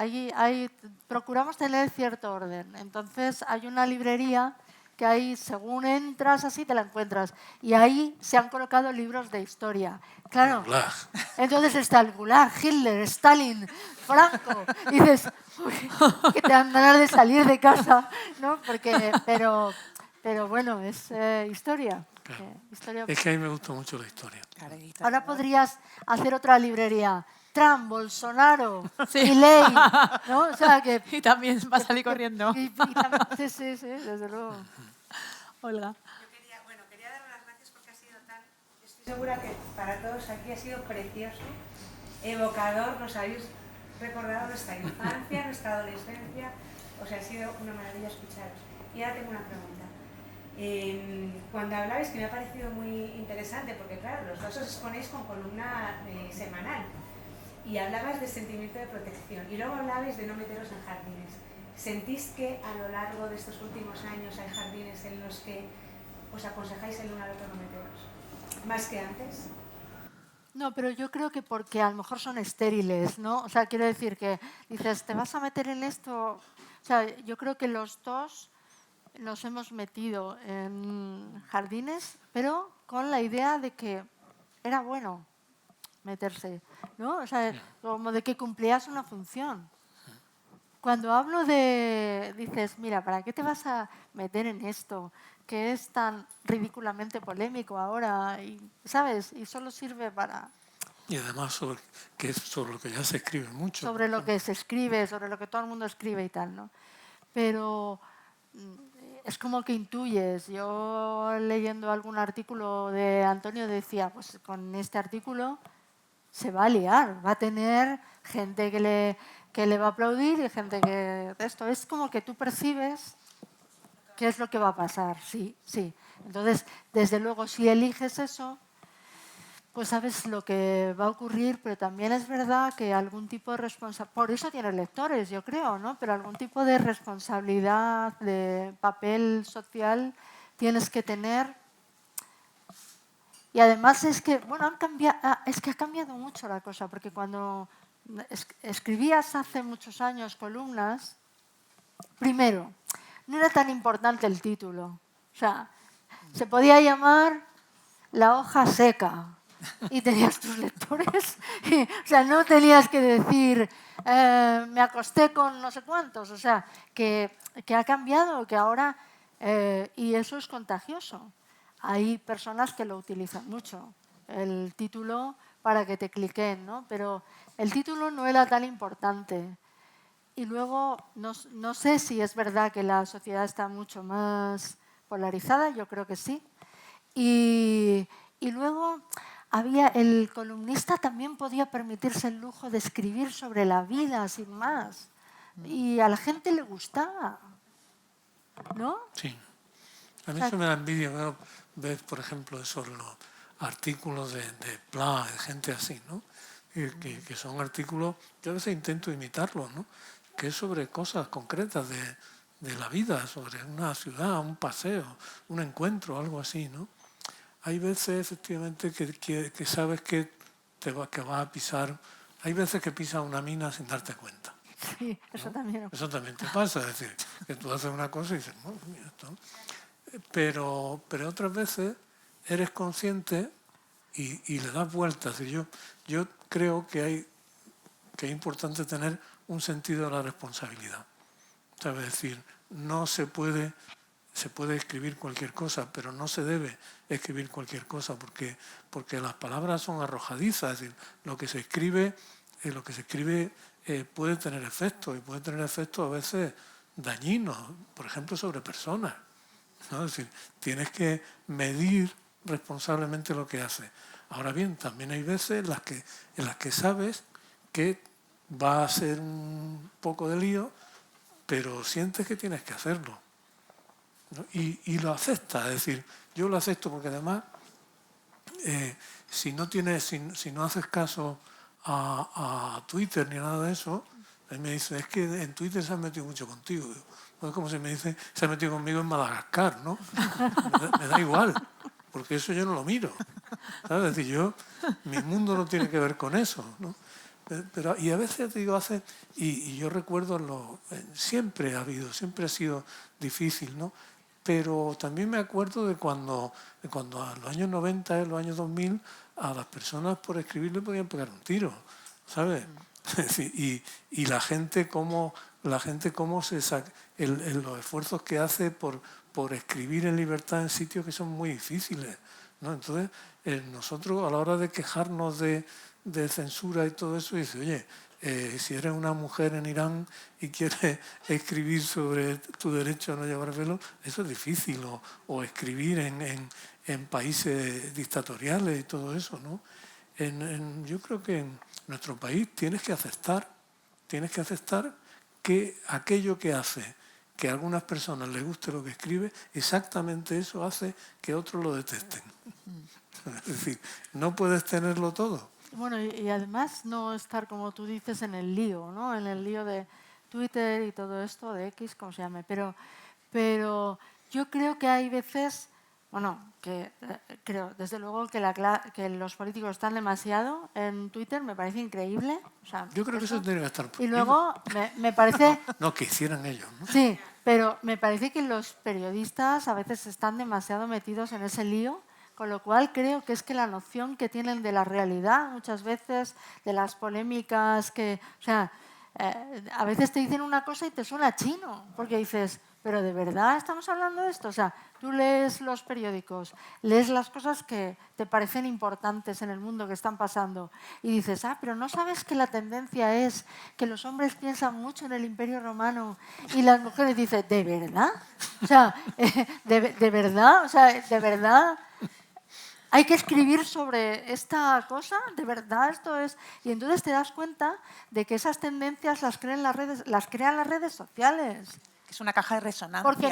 procuramos tener cierto orden. Entonces hay una librería que ahí, según entras así, te la encuentras. Y ahí se han colocado libros de historia. Claro. Gulag. Entonces está el Gulag, Hitler, Stalin, Franco. Y dices, uy, que te dan ganas de salir de casa, ¿no? Pero bueno, es historia. Claro. Historia. Es que a mí me gusta mucho la historia. Ahora podrías hacer otra librería. Trump, Bolsonaro, Sí. Milei, ¿no? O sea que... Y también va a salir corriendo. Sí, desde luego. Olga. Quería daros las gracias porque ha sido tan... Estoy segura que para todos aquí ha sido precioso, evocador, nos habéis recordado nuestra infancia, nuestra adolescencia, o sea, ha sido una maravilla escucharos. Y ahora tengo una pregunta. Cuando hablabais, que me ha parecido muy interesante, porque claro, los dos os exponéis con columna semanal, y hablabas de sentimiento de protección, y luego hablabais de no meteros en jardines. ¿Sentís que a lo largo de estos últimos años hay jardines en los que os aconsejáis el uno al otro no meteros? ¿Más que antes? No, pero yo creo que porque a lo mejor son estériles, ¿no? O sea, quiero decir que dices, ¿te vas a meter en esto? O sea, yo creo que los dos nos hemos metido en jardines, pero con la idea de que era bueno meterse, ¿no? O sea, como de que cumplías una función. Cuando hablo dices, mira, ¿para qué te vas a meter en esto? Que es tan ridículamente polémico ahora, y, ¿sabes? Y solo sirve para... Y además sobre lo que ya se escribe mucho. Sobre lo que se escribe, sobre lo que todo el mundo escribe y tal, ¿no? Pero es como que intuyes. Yo leyendo algún artículo de Antonio decía, pues con este artículo se va a liar, va a tener gente que le va a aplaudir y gente que... Esto es como que tú percibes qué es lo que va a pasar, sí. Entonces, desde luego, si eliges eso, pues sabes lo que va a ocurrir, pero también es verdad que algún tipo de responsabilidad, por eso tienes lectores, yo creo, ¿no? Pero algún tipo de responsabilidad, de papel social tienes que tener. Y además es que, bueno, ha cambiado mucho la cosa, porque cuando escribías hace muchos años columnas, primero, no era tan importante el título. O sea, se podía llamar la hoja seca y tenías tus lectores. O sea, no tenías que decir, me acosté con no sé cuántos. O sea, que ha cambiado, que ahora... y eso es contagioso. Hay personas que lo utilizan mucho, el título para que te cliquen, ¿no? Pero el título no era tan importante. Y luego, no sé si es verdad que la sociedad está mucho más polarizada, yo creo que sí. Y luego el columnista también podía permitirse el lujo de escribir sobre la vida, sin más. Y a la gente le gustaba, ¿no? Sí. A mí eso me da envidia, ¿no? Ver, por ejemplo, esos los artículos de Pla, de gente así, ¿no? Que son artículos, yo a veces intento imitarlos, ¿no? Que es sobre cosas concretas de la vida, sobre una ciudad, un paseo, un encuentro, algo así, ¿no? Hay veces, efectivamente, que sabes que vas a pisar, hay veces que pisas una mina sin darte cuenta. Sí, eso también. Eso también te pasa, es decir, que tú haces una cosa y dices, no, mira esto. Pero otras veces eres consciente y le das vueltas. Y yo creo que es importante tener un sentido de la responsabilidad. ¿Sabes? Es decir, no se puede escribir cualquier cosa, pero no se debe escribir cualquier cosa porque las palabras son arrojadizas. Es decir, lo que se escribe puede tener efectos y puede tener efectos a veces dañinos, por ejemplo, sobre personas, ¿no? Es decir, tienes que medir responsablemente lo que haces. Ahora bien, también hay veces en las que sabes que va a ser un poco de lío, pero sientes que tienes que hacerlo, ¿no? Y lo aceptas. Es decir, yo lo acepto porque además, si no haces caso a Twitter ni nada de eso, él me dice, es que en Twitter se han metido mucho contigo. Pues como se me dice, se ha metido conmigo en Madagascar, ¿no? Me da igual, porque eso yo no lo miro, ¿sabes? Es decir, mi mundo no tiene que ver con eso, ¿no? Pero, y a veces te digo, y yo recuerdo, siempre ha sido difícil, ¿no? Pero también me acuerdo de cuando a los años 90, en los años 2000, a las personas por escribir le podían pegar un tiro, ¿sabes? Y la gente cómo se saca, los esfuerzos que hace por escribir en libertad en sitios que son muy difíciles, ¿no? Entonces, nosotros a la hora de quejarnos de censura y todo eso, dice, oye, si eres una mujer en Irán y quieres escribir sobre tu derecho a no llevar velo, eso es difícil, o escribir en países dictatoriales y todo eso, ¿no? Yo creo que en nuestro país tienes que aceptar que aquello que hace que a algunas personas les guste lo que escribe, exactamente eso hace que otros lo detesten. Es decir, no puedes tenerlo todo. Bueno, y además no estar, como tú dices, en el lío, ¿no? En el lío de Twitter y todo esto, de X, como se llame. Pero yo creo que hay veces, creo, desde luego, que los políticos están demasiado en Twitter, me parece increíble. O sea, yo creo que eso tendría que estar prohibido. Y luego me parece... No, que hicieran ellos, ¿no? Sí, pero me parece que los periodistas a veces están demasiado metidos en ese lío. Con lo cual creo que es que la noción que tienen de la realidad muchas veces, de las polémicas, a veces te dicen una cosa y te suena chino, porque dices, pero ¿de verdad estamos hablando de esto? O sea, tú lees los periódicos, lees las cosas que te parecen importantes en el mundo que están pasando y dices, pero ¿no sabes que la tendencia es que los hombres piensan mucho en el Imperio Romano y las mujeres dicen, ¿de verdad? O sea, ¿de verdad? O sea, ¿de verdad? Hay que escribir sobre esta cosa, de verdad esto es... Y entonces te das cuenta de que esas tendencias las crean las redes sociales. Es una caja de resonancia. Porque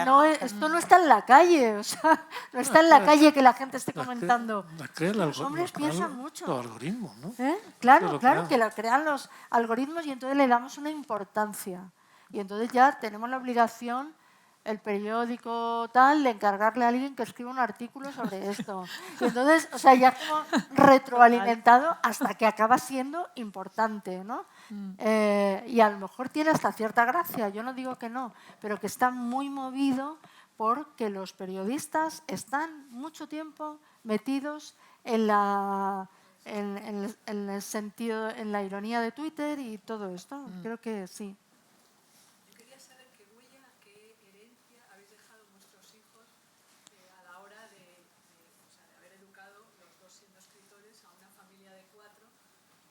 esto no está en la calle, o sea, no está en la calle que la gente esté comentando. Los hombres piensan mucho. Los algoritmos, ¿no? Claro, que lo crean los algoritmos y entonces le damos una importancia. Y entonces ya tenemos la obligación... el periódico tal, de encargarle a alguien que escriba un artículo sobre esto. Y entonces, o sea, ya como retroalimentado hasta que acaba siendo importante, ¿no? Y a lo mejor tiene hasta cierta gracia, yo no digo que no, pero que está muy movido porque los periodistas están mucho tiempo metidos en el sentido, en la ironía de Twitter y todo esto. Creo que sí. Yo quería saber qué huella, qué herencia habéis dejado a vuestros hijos a la hora de haber educado, los dos siendo escritores, a una familia de 4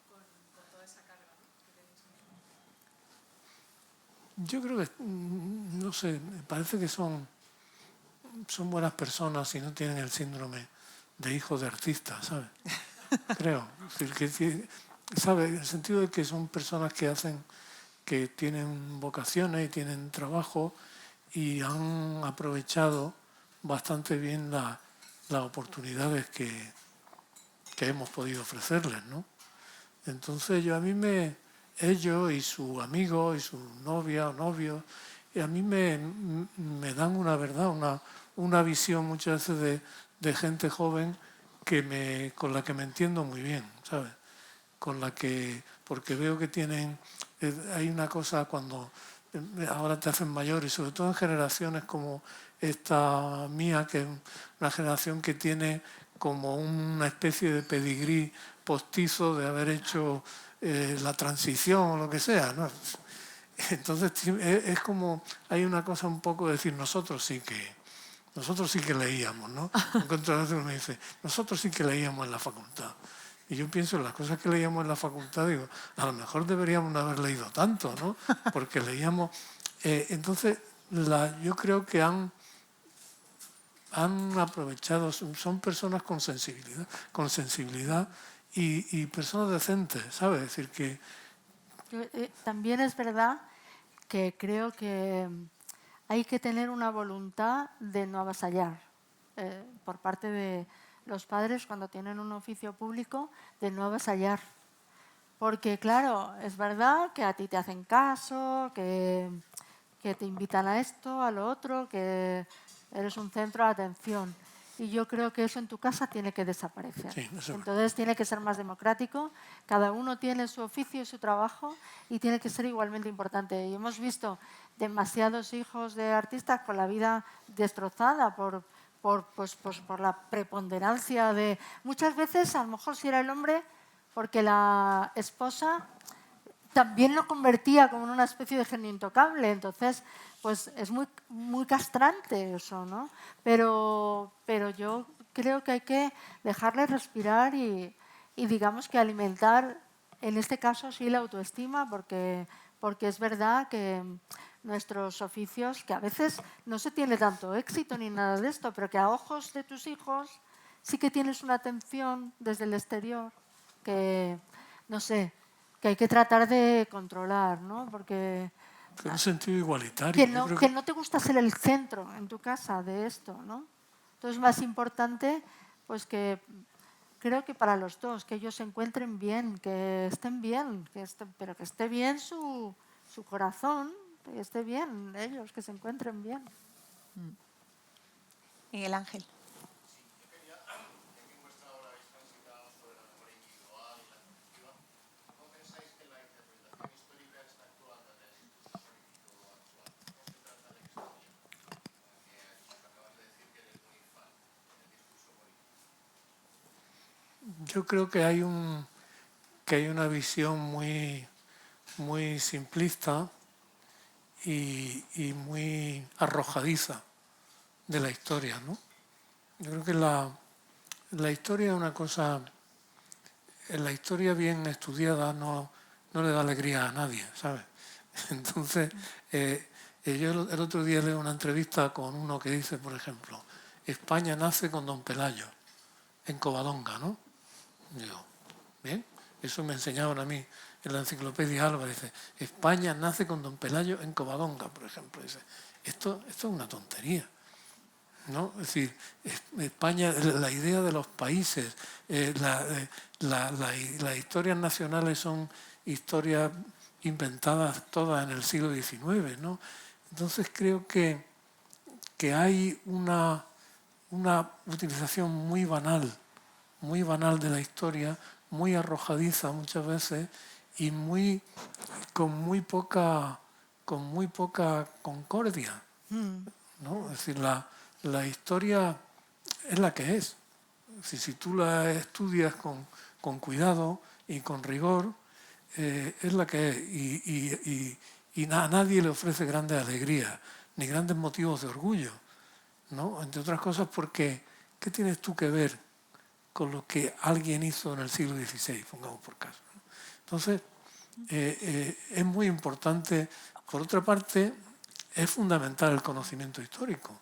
con toda esa carga, ¿no?, que tenéis mismos. Yo creo que, no sé, me parece que son buenas personas y no tienen el síndrome de hijos de artistas, ¿sabes? Creo. Es decir, ¿sabes? En el sentido de que son personas que tienen vocaciones y tienen trabajo y han aprovechado bastante bien las oportunidades que hemos podido ofrecerles, ¿no? Entonces ellos y sus amigos y su novia o novio, y a mí me dan una verdad, una visión muchas veces de gente joven con la que me entiendo muy bien, ¿sabes? Porque veo que hay una cosa cuando ahora te hacen mayores, sobre todo en generaciones como esta mía, que es una generación que tiene como una especie de pedigrí postizo de haber hecho la transición o lo que sea, ¿no? Entonces es como, hay una cosa un poco de decir, nosotros sí que leíamos, ¿no? Entonces me dice, nosotros sí que leíamos en la facultad. Y yo pienso en las cosas que leíamos en la facultad, digo, a lo mejor deberíamos no haber leído tanto, ¿no? Porque leíamos... entonces, yo creo que han aprovechado, son personas con sensibilidad y personas decentes, ¿sabes? Es decir, que... También es verdad que creo que hay que tener una voluntad de no avasallar por parte de los padres cuando tienen un oficio público, de no avasallar. Porque claro, es verdad que a ti te hacen caso, que te invitan a esto, a lo otro, que eres un centro de atención. Y yo creo que eso en tu casa tiene que desaparecer. Sí, entonces tiene que ser más democrático, cada uno tiene su oficio y su trabajo y tiene que ser igualmente importante. Y hemos visto demasiados hijos de artistas con la vida destrozada por la preponderancia de... Muchas veces, a lo mejor si era el hombre, porque la esposa también lo convertía como en una especie de genio intocable. Entonces, pues es muy, muy castrante eso, ¿no? Pero yo creo que hay que dejarle respirar y digamos que alimentar, en este caso sí, la autoestima, porque es verdad que nuestros oficios, que a veces no se tiene tanto éxito ni nada de esto, pero que a ojos de tus hijos sí que tienes una atención desde el exterior que, no sé, que hay que tratar de controlar, ¿no? Porque... En un sentido igualitario. Que no te gusta ser el centro en tu casa de esto, ¿no? Entonces es más importante, pues que creo que para los dos, que ellos se encuentren bien, que estén bien, pero que esté bien su corazón, que esté bien ellos, que se encuentren bien. Miguel Ángel. Yo creo que hay una visión muy, muy simplista y muy arrojadiza de la historia, ¿no? Yo creo que la historia es una cosa... La historia bien estudiada no le da alegría a nadie, ¿sabes? Entonces, yo el otro día leo una entrevista con uno que dice, por ejemplo, España nace con Don Pelayo, en Covadonga, ¿no? Digo, bien, eso me enseñaban a mí en la enciclopedia Alba, dice, España nace con Don Pelayo en Covadonga, por ejemplo. Dice, esto es una tontería, ¿no? Es decir, España, la idea de los países, las historias nacionales son historias inventadas todas en el siglo XIX, ¿no? Entonces creo que hay una utilización muy banal de la historia, muy arrojadiza muchas veces, y con muy poca concordia, ¿no? Es decir, la historia es la que es. Si tú la estudias con cuidado y con rigor, es la que es. Y a nadie le ofrece grandes alegrías ni grandes motivos de orgullo, ¿no? Entre otras cosas porque ¿qué tienes tú que ver con lo que alguien hizo en el siglo XVI, pongamos por caso, ¿no? Entonces, es muy importante. Por otra parte, es fundamental el conocimiento histórico,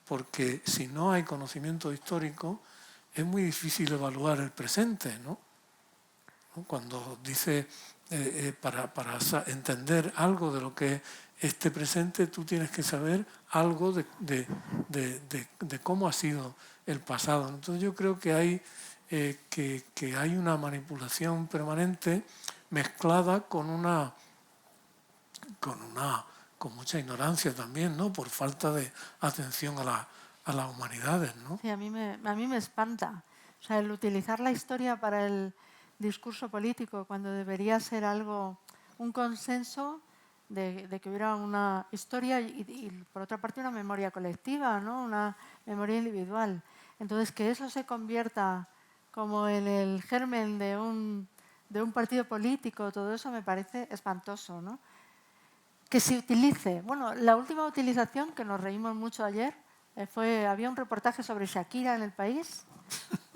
porque si no hay conocimiento histórico, es muy difícil evaluar el presente, ¿no? Cuando dice, para entender algo de lo que es este presente, tú tienes que saber algo de cómo ha sido el pasado. Entonces yo creo que hay, que hay una manipulación permanente mezclada con mucha ignorancia también, ¿no? Por falta de atención a las humanidades, ¿no? Sí, a mí me espanta. O sea, el utilizar la historia para el discurso político cuando debería ser algo, un consenso de que hubiera una historia y por otra parte una memoria colectiva, ¿no? Una memoria individual. Entonces, que eso se convierta como en el germen de un partido político, todo eso me parece espantoso, ¿no? Que se utilice. Bueno, la última utilización, que nos reímos mucho ayer, había un reportaje sobre Shakira en El País.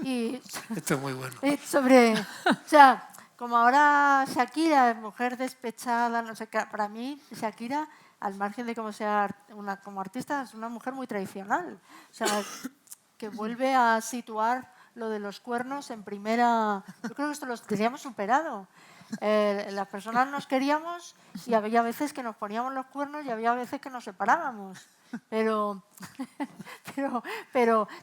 Y Esto es muy bueno. o sea, como ahora Shakira es mujer despechada, no sé qué, para mí Shakira, al margen de cómo sea como artista, es una mujer muy tradicional. O sea, que vuelve a situar lo de los cuernos en primera. Yo creo que esto lo teníamos superado. Las personas nos queríamos y había veces que nos poníamos los cuernos y había veces que nos separábamos. Pero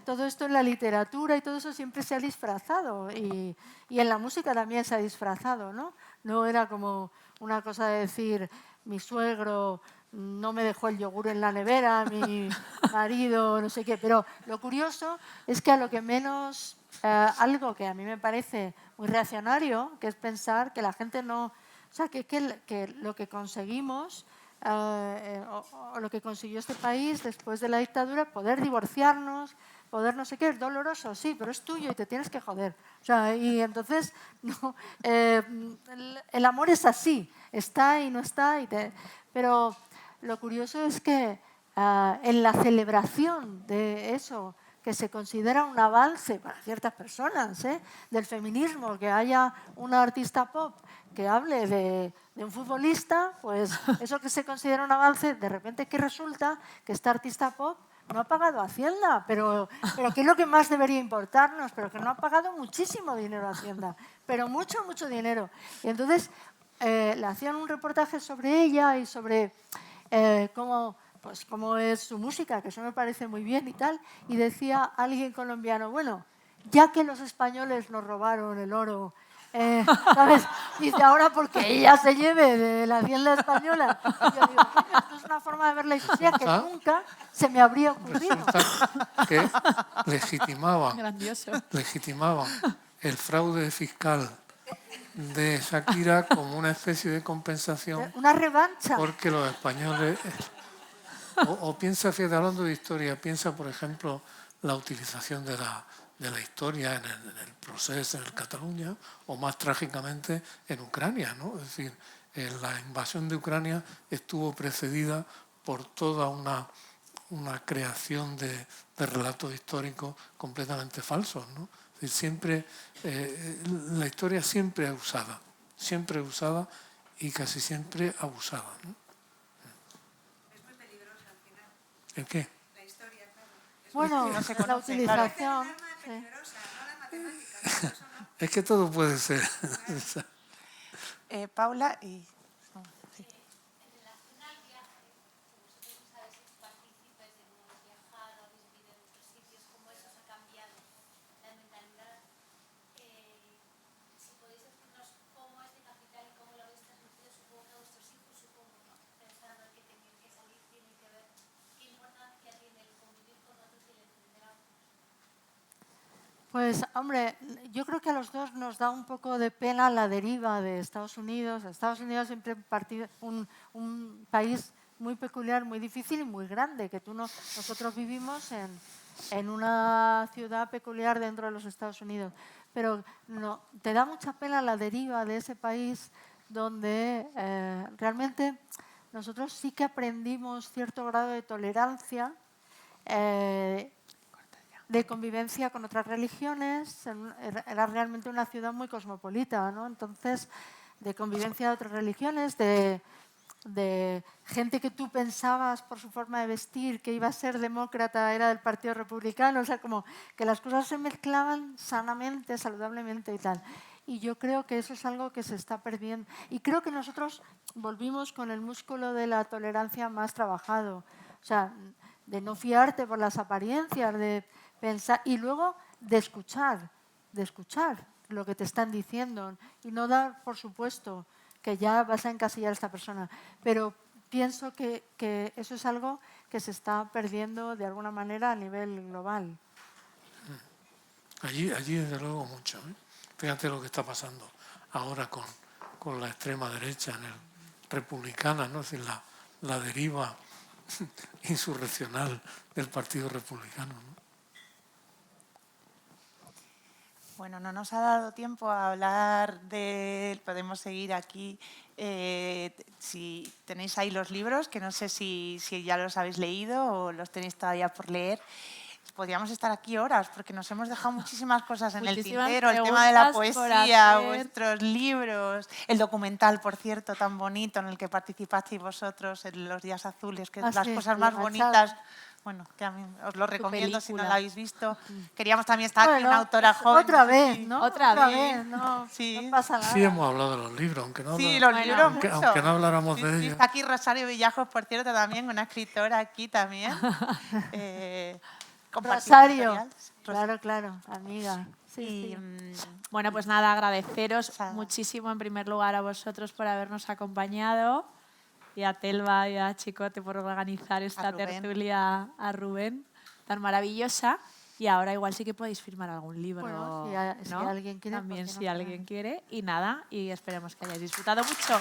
todo esto en la literatura y todo eso siempre se ha disfrazado y en la música también se ha disfrazado, ¿no? No era como una cosa de decir mi suegro no me dejó el yogur en la nevera, mi marido, no sé qué. Pero lo curioso es que a lo que menos, algo que a mí me parece muy reaccionario, que es pensar que la gente no... O sea, que lo que conseguimos, o lo que consiguió este país después de la dictadura, poder divorciarnos, poder no sé qué, es doloroso, sí, pero es tuyo y te tienes que joder. O sea, y entonces, no, el amor es así, está y no está. Pero lo curioso es que en la celebración de eso, que se considera un avance para ciertas personas, del feminismo, que haya una artista pop que hable de un futbolista, pues eso que se considera un avance, de repente que resulta que esta artista pop no ha pagado a Hacienda, pero que es lo que más debería importarnos, pero que no ha pagado muchísimo dinero a Hacienda, pero mucho, mucho dinero. Y entonces le hacían un reportaje sobre ella y sobre cómo es su música, que eso me parece muy bien y tal, y decía alguien colombiano, bueno, ya que los españoles nos robaron el oro, ¿sabes? Dice, ahora porque ella se lleve de la hacienda española. Y yo digo, esto es una forma de ver la historia que nunca se me habría ocurrido. Resulta que legitimaban el fraude fiscal de Shakira como una especie de compensación. Una revancha. Porque los españoles... O piensa, fíjate, hablando de historia, piensa, por ejemplo, la utilización de la historia en el proceso, en el Cataluña, o más trágicamente en Ucrania, ¿no? Es decir, la invasión de Ucrania estuvo precedida por toda una creación de relatos históricos completamente falsos, ¿no? Es decir, siempre, la historia siempre es usada y casi siempre abusada, ¿no? Es muy peligrosa al final. ¿El qué? La historia, claro. Bueno, no se la conoce, utilización. Es Sí. peligrosa, no la matemática. Eso no. Es que todo puede ser. Paula y... sí. En relación al viaje, vosotros os habéis hecho partícipes de cómo habéis viajado, habéis vivido en otros sitios, cómo eso os ha cambiado la mentalidad. Si podéis decirnos cómo es de capital y cómo lo habéis transmitido, supongo que a vuestros hijos, supongo, ¿no? Pensando que tenéis que salir, tienen que ver qué importancia tiene el convivir con otros y el entender a otros. Pues, hombre, yo creo que a los dos nos da un poco de pena la deriva de Estados Unidos. Estados Unidos siempre un país muy peculiar, muy difícil y muy grande, que nosotros vivimos en una ciudad peculiar dentro de los Estados Unidos. Pero no, te da mucha pena la deriva de ese país donde realmente nosotros sí que aprendimos cierto grado de tolerancia, de convivencia con otras religiones. Era realmente una ciudad muy cosmopolita, ¿no? Entonces, de convivencia de otras religiones, de gente que tú pensabas por su forma de vestir que iba a ser demócrata, era del Partido Republicano, o sea, como que las cosas se mezclaban sanamente, saludablemente y tal. Y yo creo que eso es algo que se está perdiendo. Y creo que nosotros volvimos con el músculo de la tolerancia más trabajado. O sea, de no fiarte por las apariencias, de pensar y luego de escuchar lo que te están diciendo y no dar por supuesto que ya vas a encasillar a esta persona. Pero pienso que eso es algo que se está perdiendo de alguna manera a nivel global. Allí desde luego mucho, ¿eh? Fíjate lo que está pasando ahora con la extrema derecha republicana, ¿no? Es decir, la deriva insurreccional del Partido Republicano, ¿no? Bueno, no nos ha dado tiempo a hablar podemos seguir aquí. Si tenéis ahí los libros, que no sé si ya los habéis leído o los tenéis todavía por leer. Podríamos estar aquí horas porque nos hemos dejado muchísimas cosas en el tintero, el tema de la poesía, vuestros libros, el documental, por cierto, tan bonito en el que participasteis vosotros en los Días Azules, que es las cosas más bonitas. Bueno, que a mí os lo recomiendo si no lo habéis visto. Queríamos también estar aquí una autora joven. Otra vez, ¿no? Otra vez, no, sí. No pasa nada. Sí hemos hablado de los libros, aunque no, sí, los libros aunque no habláramos de ellos. Está aquí Rosario Villajos, por cierto, también, una escritora aquí también. Rosario, claro, amiga. Sí. Bueno, pues nada, agradeceros muchísimo en primer lugar a vosotros por habernos acompañado y a Telva y a Chicote por organizar esta tertulia, a Rubén, tan maravillosa. Y ahora igual sí que podéis firmar algún libro, bueno, si ¿no? alguien quiere. También si alguien quiere. Y nada, y esperemos que hayáis disfrutado mucho.